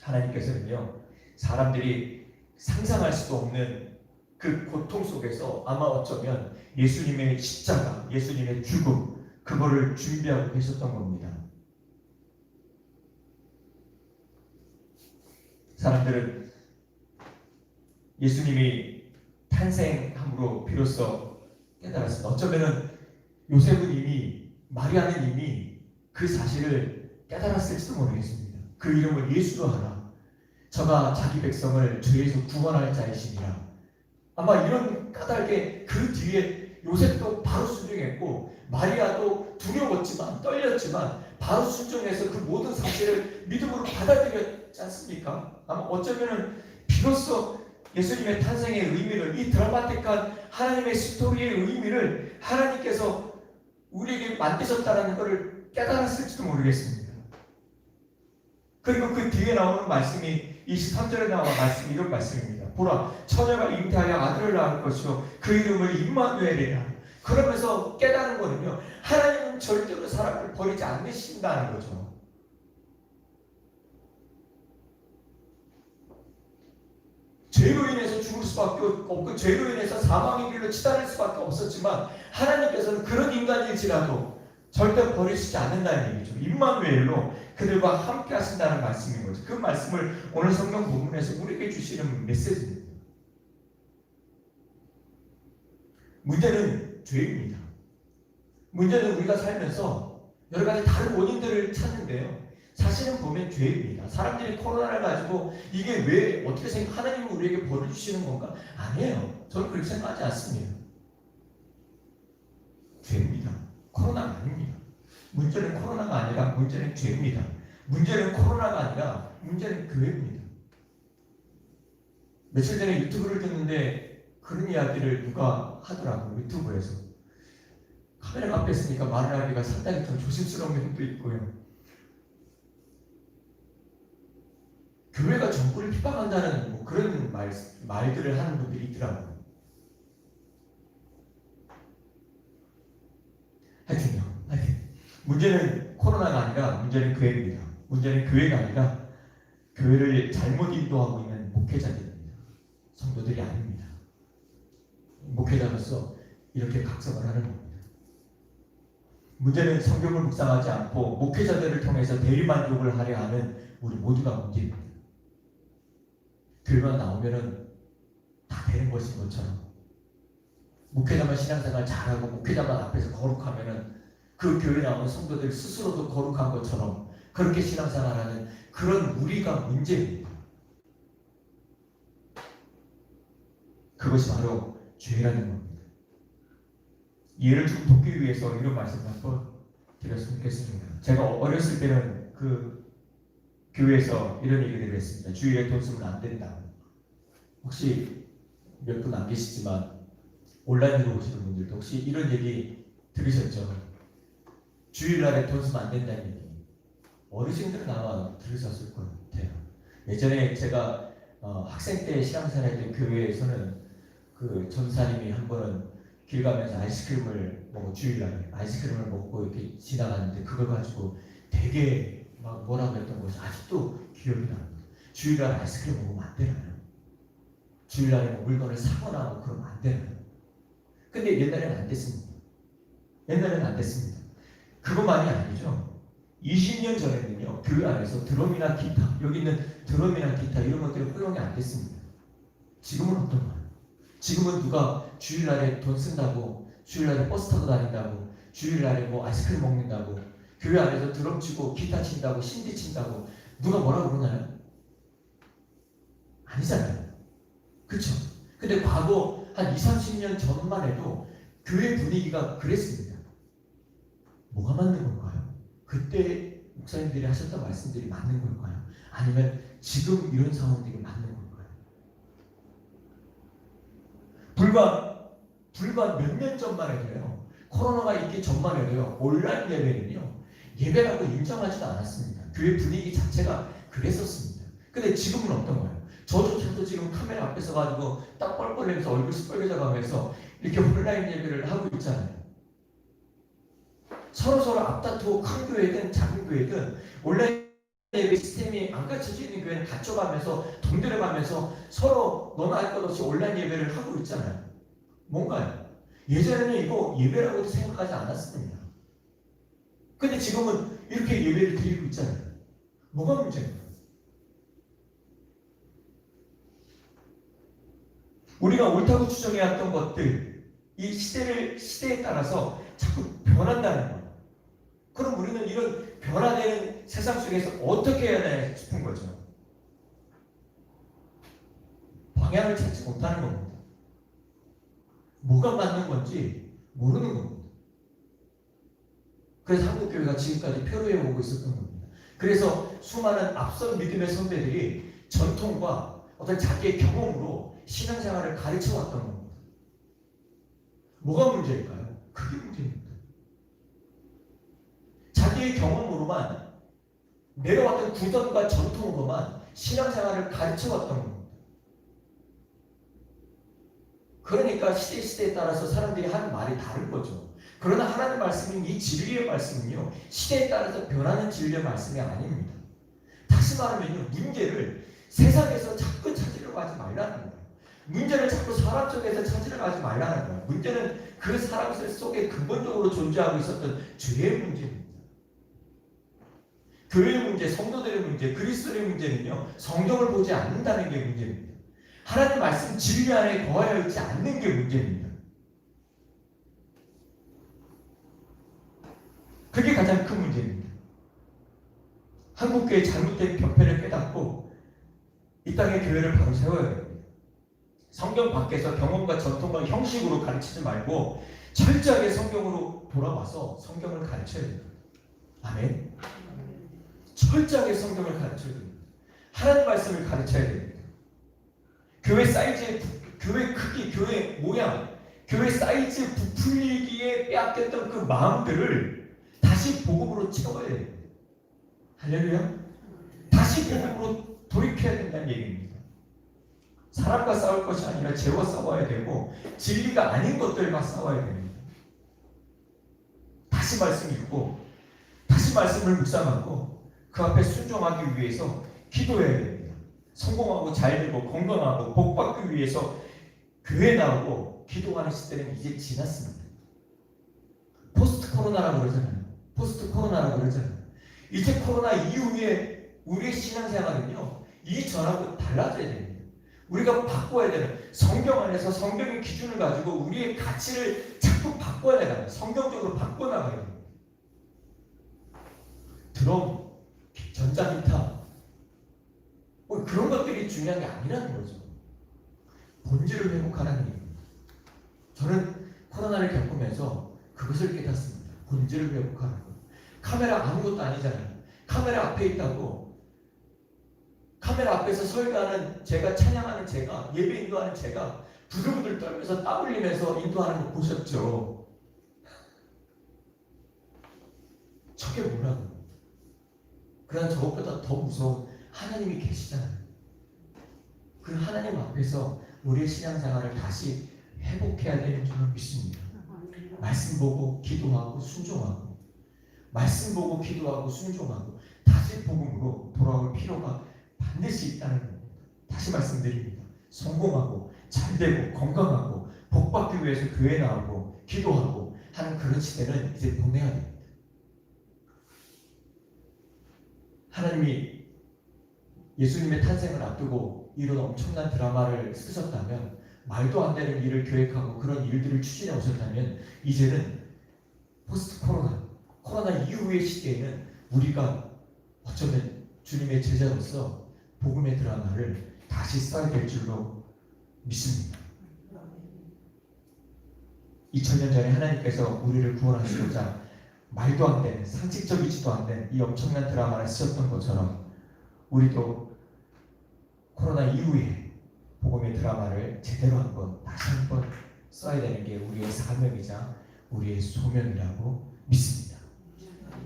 하나님께서는요, 사람들이 상상할 수도 없는 그 고통 속에서 아마 어쩌면 예수님의 십자가, 예수님의 죽음, 그거를 준비하고 계셨던 겁니다. 사람들은 예수님이 탄생함으로 비로소 깨달았습니다. 어쩌면은 요셉은 이미, 마리아는 이미 그 사실을 깨달았을지도 모르겠습니다. 그 이름을 예수로 하라. 저가 자기 백성을 죄에서 구원할 자이시니라. 아마 이런 까닭에 그 뒤에 요셉도 바로 순종했고 마리아도 두려웠지만 떨렸지만 바로 순종해서 그 모든 사실을 믿음으로 받아들였지 않습니까? 아마 어쩌면은 비로소 예수님의 탄생의 의미를, 이 드라마틱한 하나님의 스토리의 의미를 하나님께서 우리에게 만드셨다는 것을 깨달았을지도 모르겠습니다. 그리고 그 뒤에 나오는 말씀이 23절에 나오는 말씀이 이런 말씀입니다. 보라, 처녀가 잉태하여 아들을 낳을 것이요 그 이름을 임마누엘이라. 그러면서 깨달은 거는요, 하나님은 절대로 사람을 버리지 않으신다는 거죠. 죄로 인해서 죽을 수밖에 없고 죄로 인해서 사망의 길로 치달을 수밖에 없었지만 하나님께서는 그런 인간일지라도 절대 버리시지 않는다는 얘기죠. 임마누엘로 그들과 함께 하신다는 말씀인 거죠. 그 말씀을 오늘 성경 본문에서 우리에게 주시는 메시지입니다. 문제는 죄입니다. 문제는 우리가 살면서 여러 가지 다른 원인들을 찾는데요. 사실은 보면 죄입니다. 사람들이 코로나를 가지고 이게 왜 어떻게 하나님은 우리에게 벌을 주시는 건가? 아니에요. 저는 그렇게 생각하지 않습니다. 죄입니다. 코로나가 아닙니다. 문제는 코로나가 아니라 문제는 죄입니다. 문제는 코로나가 아니라 문제는 교회입니다. 며칠 전에 유튜브를 듣는데 그런 이야기를 누가 하더라고요. 유튜브에서. 카메라 앞에 있으니까 말을 하기가 상당히 좀 조심스러운 면도 있고요. 교회가 정부를 핍박한다는 뭐 그런 말들을 하는 분들이 있더라고요. 하여튼요. 문제는 코로나가 아니라 문제는 교회입니다. 문제는 교회가 아니라 교회를 잘못 인도하고 있는 목회자들입니다. 성도들이 아닙니다. 목회자로서 이렇게 각성을 하는 겁니다. 문제는 성경을 묵상하지 않고 목회자들을 통해서 대리만족을 하려 하는 우리 모두가 문제입니다. 교회만 나오면은 다 되는 것인 것처럼 목회자만 신앙생활 잘하고 목회자만 앞에서 거룩하면은 그 교회 나오는 성도들 스스로도 거룩한 것처럼 그렇게 신앙생활하는 그런 우리가 문제입니다. 그것이 바로 죄라는 겁니다. 이해를 좀 돕기 위해서 이런 말씀을 한번 드렸으면 좋겠습니다. 제가 어렸을 때는 그 교회에서 이런 얘기를 했습니다. 주일에 돈 쓰면 안 된다. 혹시 몇 분 안 계시지만 온라인으로 오시는 분들도 혹시 이런 얘기 들으셨죠? 주일날에 돈 쓰면 안 된다는 얘기. 어르신들은 아마 들으셨을 것 같아요. 예전에 제가 학생 때 신앙생활 했던 교회에서는 그 전사님이 한 번은 길 가면서 아이스크림을 먹고 주일날에 아이스크림을 먹고 이렇게 지나가는데 그걸 가지고 되게 막 뭐라고 했던 것이 아직도 기억이 납니다. 주일날 아이스크림 먹으면 안 되나요? 주일날에 뭐 물건을 사거나 뭐 그러면 안 되나요? 근데 옛날에는 안 됐습니다. 옛날에는 안 됐습니다. 그것만이 아니죠. 20년 전에는요, 교회 안에서 드럼이나 기타, 여기 있는 드럼이나 기타 이런 것들이 허용이 안 됐습니다. 지금은 어떤가요? 지금은 누가 주일날에 돈 쓴다고, 주일날에 버스 타고 다닌다고, 주일날에 뭐 아이스크림 먹는다고, 교회 안에서 드럼 치고 기타 친다고, 신디 친다고 누가 뭐라 그러나요? 아니잖아요. 그쵸? 근데 과거 한 20-30년 전만 해도 교회 분위기가 그랬습니다. 뭐가 맞는 걸까요? 그때 목사님들이 하셨던 말씀들이 맞는 걸까요? 아니면 지금 이런 상황들이 맞는 걸까요? 불과 몇 년 전만 해도요, 코로나가 있기 전만 해도요, 온라인 예배는요, 예배라고 인정하지도 않았습니다. 교회 분위기 자체가 그랬었습니다. 근데 지금은 어떤 거예요? 저조차도 지금 카메라 앞에서 가지고 딱 뻘뻘내면서 얼굴 시뻘개져 가면서 이렇게 온라인 예배를 하고 있잖아요. 서로 앞다투고 큰 교회든 작은 교회든 온라인 예배 시스템이 안 갖춰져 있는 교회는 갖춰가면서 돈 들여가면서 서로 너나 할 것 없이 온라인 예배를 하고 있잖아요. 뭔가요? 예전에는 이거 예배라고도 생각하지 않았습니다. 근데 지금은 이렇게 예배를 드리고 있잖아요. 뭐가 문제인가요? 우리가 옳다고 추정해왔던 것들, 이 시대에 따라서 자꾸 변한다는 거예요. 그럼 우리는 이런 변화되는 세상 속에서 어떻게 해야 되나 싶은 거죠. 방향을 찾지 못하는 겁니다. 뭐가 맞는 건지 모르는 겁니다. 그래서 한국교회가 지금까지 표류해 오고 있었던 겁니다. 그래서 수많은 앞선 믿음의 선배들이 전통과 어떤 자기의 경험으로 신앙생활을 가르쳐 왔던 겁니다. 뭐가 문제일까요? 그게 문제입니다. 자기의 경험으로만 내려왔던 구전과 전통으로만 신앙생활을 가르쳐 왔던 겁니다. 그러니까 시대에 따라서 사람들이 하는 말이 다른 거죠. 그러나 하나님 말씀인 이 진리의 말씀은요, 시대에 따라서 변하는 진리의 말씀이 아닙니다. 다시 말하면요, 문제를 세상에서 자꾸 찾으려고 하지 말라는 거예요. 문제를 자꾸 사람 속에서 찾으려고 하지 말라는 거예요. 문제는 그 사람 속에 근본적으로 존재하고 있었던 죄의 문제입니다. 교회의 문제, 성도들의 문제, 그리스도의 문제는요, 성경을 보지 않는다는 게 문제입니다. 하나님 말씀 진리 안에 거하여 있지 않는 게 문제입니다. 그게 가장 큰 문제입니다. 한국교회의 잘못된 병폐를 깨닫고 이 땅의 교회를 바로 세워야 됩니다. 성경 밖에서 경험과 전통과 형식으로 가르치지 말고 철저하게 성경으로 돌아와서 성경을 가르쳐야 됩니다. 아멘. 철저하게 성경을 가르쳐야 됩니다. 하나님 말씀을 가르쳐야 됩니다. 교회 사이즈의 교회 크기, 교회 모양, 교회 사이즈 부풀리기에 빼앗겼던 그 마음들을 다시 복음으로 채워야 됩니다. 할렐루야. 다시 복음으로 돌이켜야 된다는 얘기입니다. 사람과 싸울 것이 아니라 죄와 싸워야 되고 진리가 아닌 것들과 싸워야 됩니다. 다시 말씀 읽고 다시 말씀을 묵상하고 그 앞에 순종하기 위해서 기도해야 됩니다. 성공하고 잘되고 건강하고 복받기 위해서 교회 나오고 기도하는 시대는 이제 지났습니다. 포스트 코로나라고 그러잖아요. 포스트 코로나라고 그러잖아요. 이제 코로나 이후에 우리의 신앙생활은요, 이전하고 달라져야 됩니다. 우리가 바꿔야 되는, 성경 안에서 성경의 기준을 가지고 우리의 가치를 자꾸 바꿔야 되는, 성경적으로 바꿔나가야 됩니다. 드럼, 전자기타, 그런 것들이 중요한 게 아니라는 거죠. 본질을 회복하라는 얘기입니다. 저는 코로나를 겪으면서 그것을 깨닫습니다. 본질을 회복하는 것. 카메라 아무것도 아니잖아요. 카메라 앞에 있다고, 카메라 앞에서 설교하는 제가, 찬양하는 제가, 예배 인도하는 제가 부들부들 떨면서 땀 흘리면서 인도하는 거 보셨죠? 저게 뭐라고? 그러나 저것보다 더 무서운 하나님이 계시잖아요. 그 하나님 앞에서 우리의 신앙생활을 다시 회복해야 되는 줄을 믿습니다. 말씀 보고 기도하고 순종하고, 말씀 보고 기도하고 순종하고 다시 복음으로 돌아올 필요가 반드시 있다는 겁니다. 다시 말씀드립니다. 성공하고 잘되고 건강하고 복받기 위해서 교회 나오고 기도하고 하는 그런 시대는 이제 보내야 됩니다. 하나님이 예수님의 탄생을 앞두고 이런 엄청난 드라마를 쓰셨다면, 말도 안 되는 일을 계획하고 그런 일들을 추진해 오셨다면, 이제는 포스트 코로나 이후의 시대에는 우리가 어쩌면 주님의 제자로서 복음의 드라마를 다시 써야 될 줄로 믿습니다. 2000년 전에 하나님께서 우리를 구원하시고자 말도 안 되는, 상식적이지도 않는 이 엄청난 드라마를 쓰셨던 것처럼 우리도 코로나 이후에 복음의 드라마를 제대로 다시 한번 써야 되는 게 우리의 사명이자 우리의 소명이라고 믿습니다.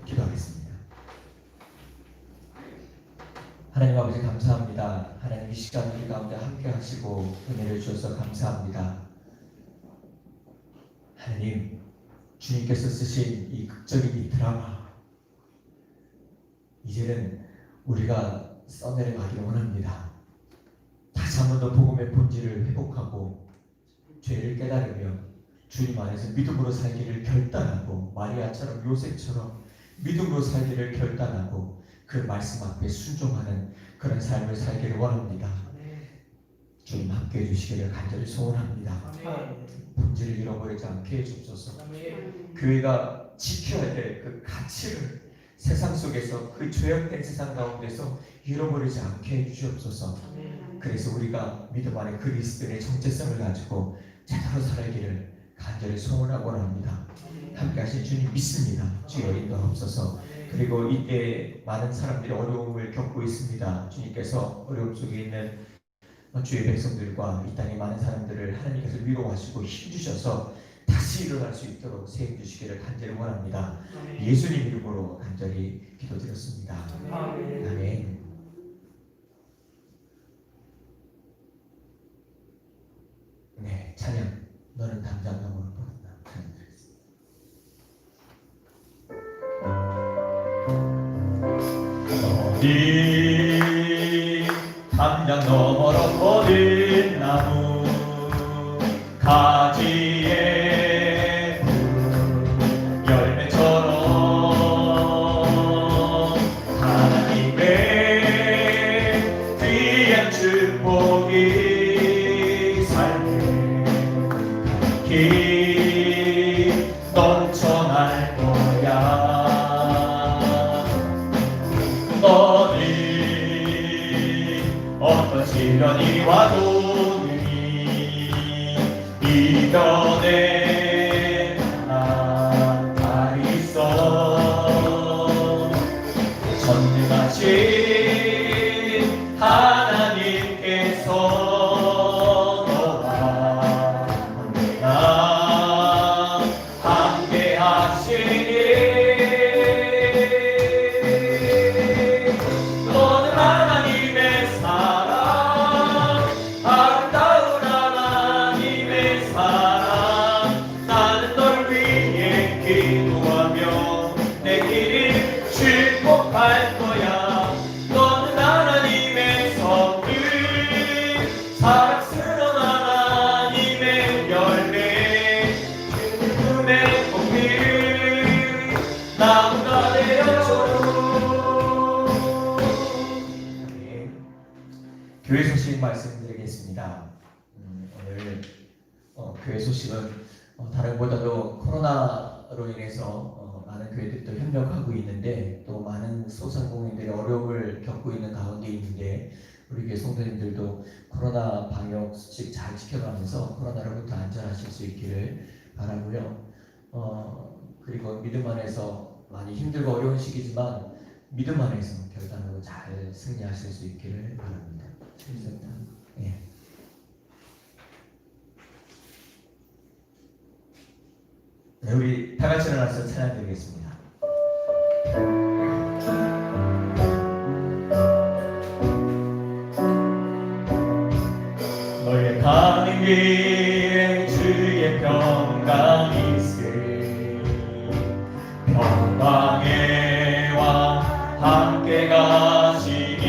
기도하겠습니다. 하나님 아버지 감사합니다. 하나님 이 시간 우리 가운데 함께 하시고 은혜를 주셔서 감사합니다. 하나님, 주님께서 쓰신 이 극적인 이 드라마, 이제는 우리가 써내려가기를 원합니다. 다시 한 번 더 복음의 본질을 회복하고 죄를 깨달으며 주님 안에서 믿음으로 살기를 결단하고, 마리아처럼 요셉처럼 믿음으로 살기를 결단하고 그 말씀 앞에 순종하는 그런 삶을 살기를 원합니다. 주님 함께해 주시기를 간절히 소원합니다. 본질을 잃어버리지 않게 해주옵소서. 교회가 지켜야 될 그 가치를 세상 속에서 그 죄악된 세상 가운데서 잃어버리지 않게 해주시옵소서. 그래서 우리가 믿음 안에 그리스도의 정체성을 가지고 제대로 살기를 간절히 소원하고 합니다. 함께 하신 주님 믿습니다. 주여 인도하옵소서. 그리고 이때 많은 사람들이 어려움을 겪고 있습니다. 주님께서 어려움 속에 있는 주의 백성들과 이 땅의 많은 사람들을 하나님께서 위로하시고 힘주셔서 다시 일어날 수 있도록 세움 주시기를 간절히 원합니다. 예수님 이름으로 간절히 기도드렸습니다. 아멘. 네, 찬양 너는 당장 너머로 보낸다. 찬양 드리겠습니다. 너희 담장 너머로 뻗은 나무 가지에 열매처럼 하나님의 귀한 축복이 삶에 가득히 넘쳐날 거야. 어떤 시련이 와도 능히 이겨내 날 있어. 전능하신 하나님께서 너와 내가 함께 하시니 너는 하나님의 사랑, 아름다운 하나님의 사랑. 나는 널 위해 기도하며 내 길을 축복할 거야. 너는 하나님의 선물, 사랑스러운 하나님의 열매, 기쁨의 꽃필 나무가 되어줘. 교회 소식 말씀드리겠습니다. 오늘 교회 소식은 다른 보다도 코로나로 인해서 많은 교회들도 협력하고 있는데 또 많은 소상공인들이 어려움을 겪고 있는 가운데 있는데 우리 교회 성도님들도 코로나 방역 수칙 잘 지켜가면서 코로나로부터 안전하실 수 있기를 바라고요. 그리고 믿음 안에서 많이 힘들고 어려운 시기지만 믿음 안에서 결단하고 잘 승리하실 수 있기를 바랍니다. 감사합니다. 예. 네, 우리 다 같이 일어나서 찬양드리겠습니다. 너의 가는 길에 주의 평강이 있으리. 평강의 왕 함께 가시니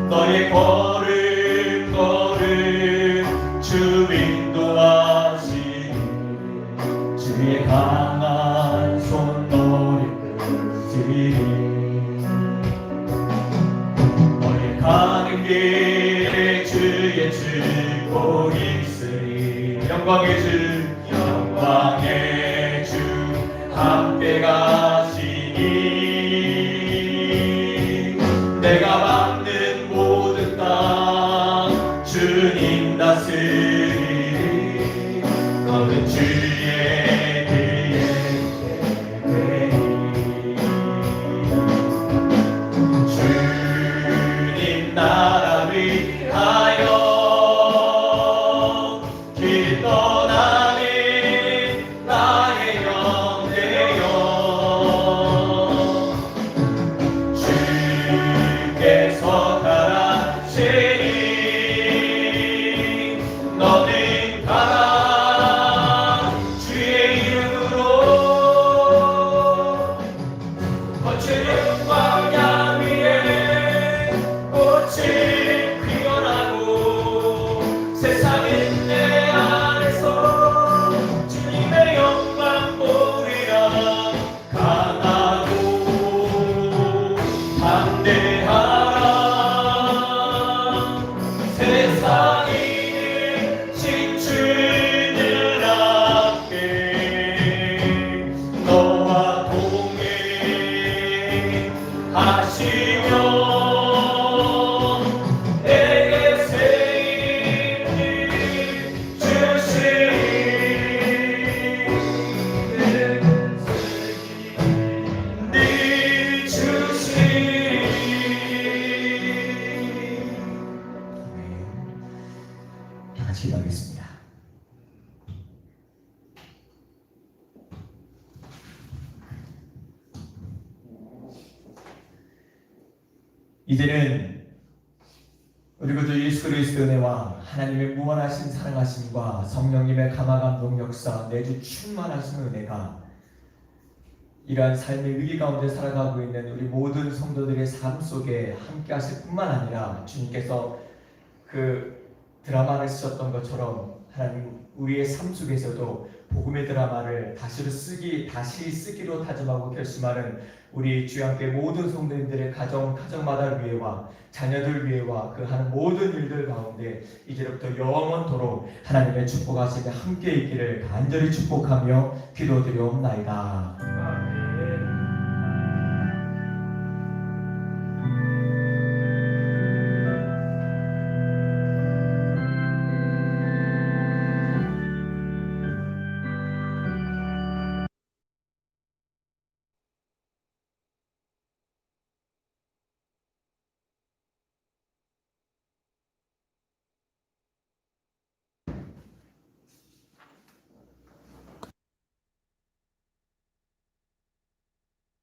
너의 걸음걸음 주 인도하시니 주의 강한 손 너를 끌으시리. 너의 가는 길에 주의 축복이 있으리. 영광의 주 영광의 주 함께 가시니 내가 밟는 모든 땅 주님 다스리리. 너는 주의 뒤에 되리. 주님 나라 위하여 길 떠나는 나의 영대여 주께서 가라시니 너는 가라 주의 이름으로. 거칠은 광야 위에 꽃이 같이 기도하겠습니다. 이제는 우리 구주 예수 그리스도의 은혜와 하나님의 무한하신 사랑하심과 성령님의 감화감동 역사 내주 충만하신 은혜가 이러한 삶의 위기 가운데 살아가고 있는 우리 모든 성도들의 삶 속에 함께 하실 뿐만 아니라 주님께서 그 드라마를 쓰셨던 것처럼 하나님 우리의 삶 속에서도 복음의 드라마를 다시 쓰기로 다짐하고 결심하는 우리 주님께 모든 성도님들의 가정마다 위해와 자녀들 위해와 그 하는 모든 일들 가운데 이제부터 영원토록 하나님의 축복하심에 함께 있기를 간절히 축복하며 기도드리옵나이다. 아멘.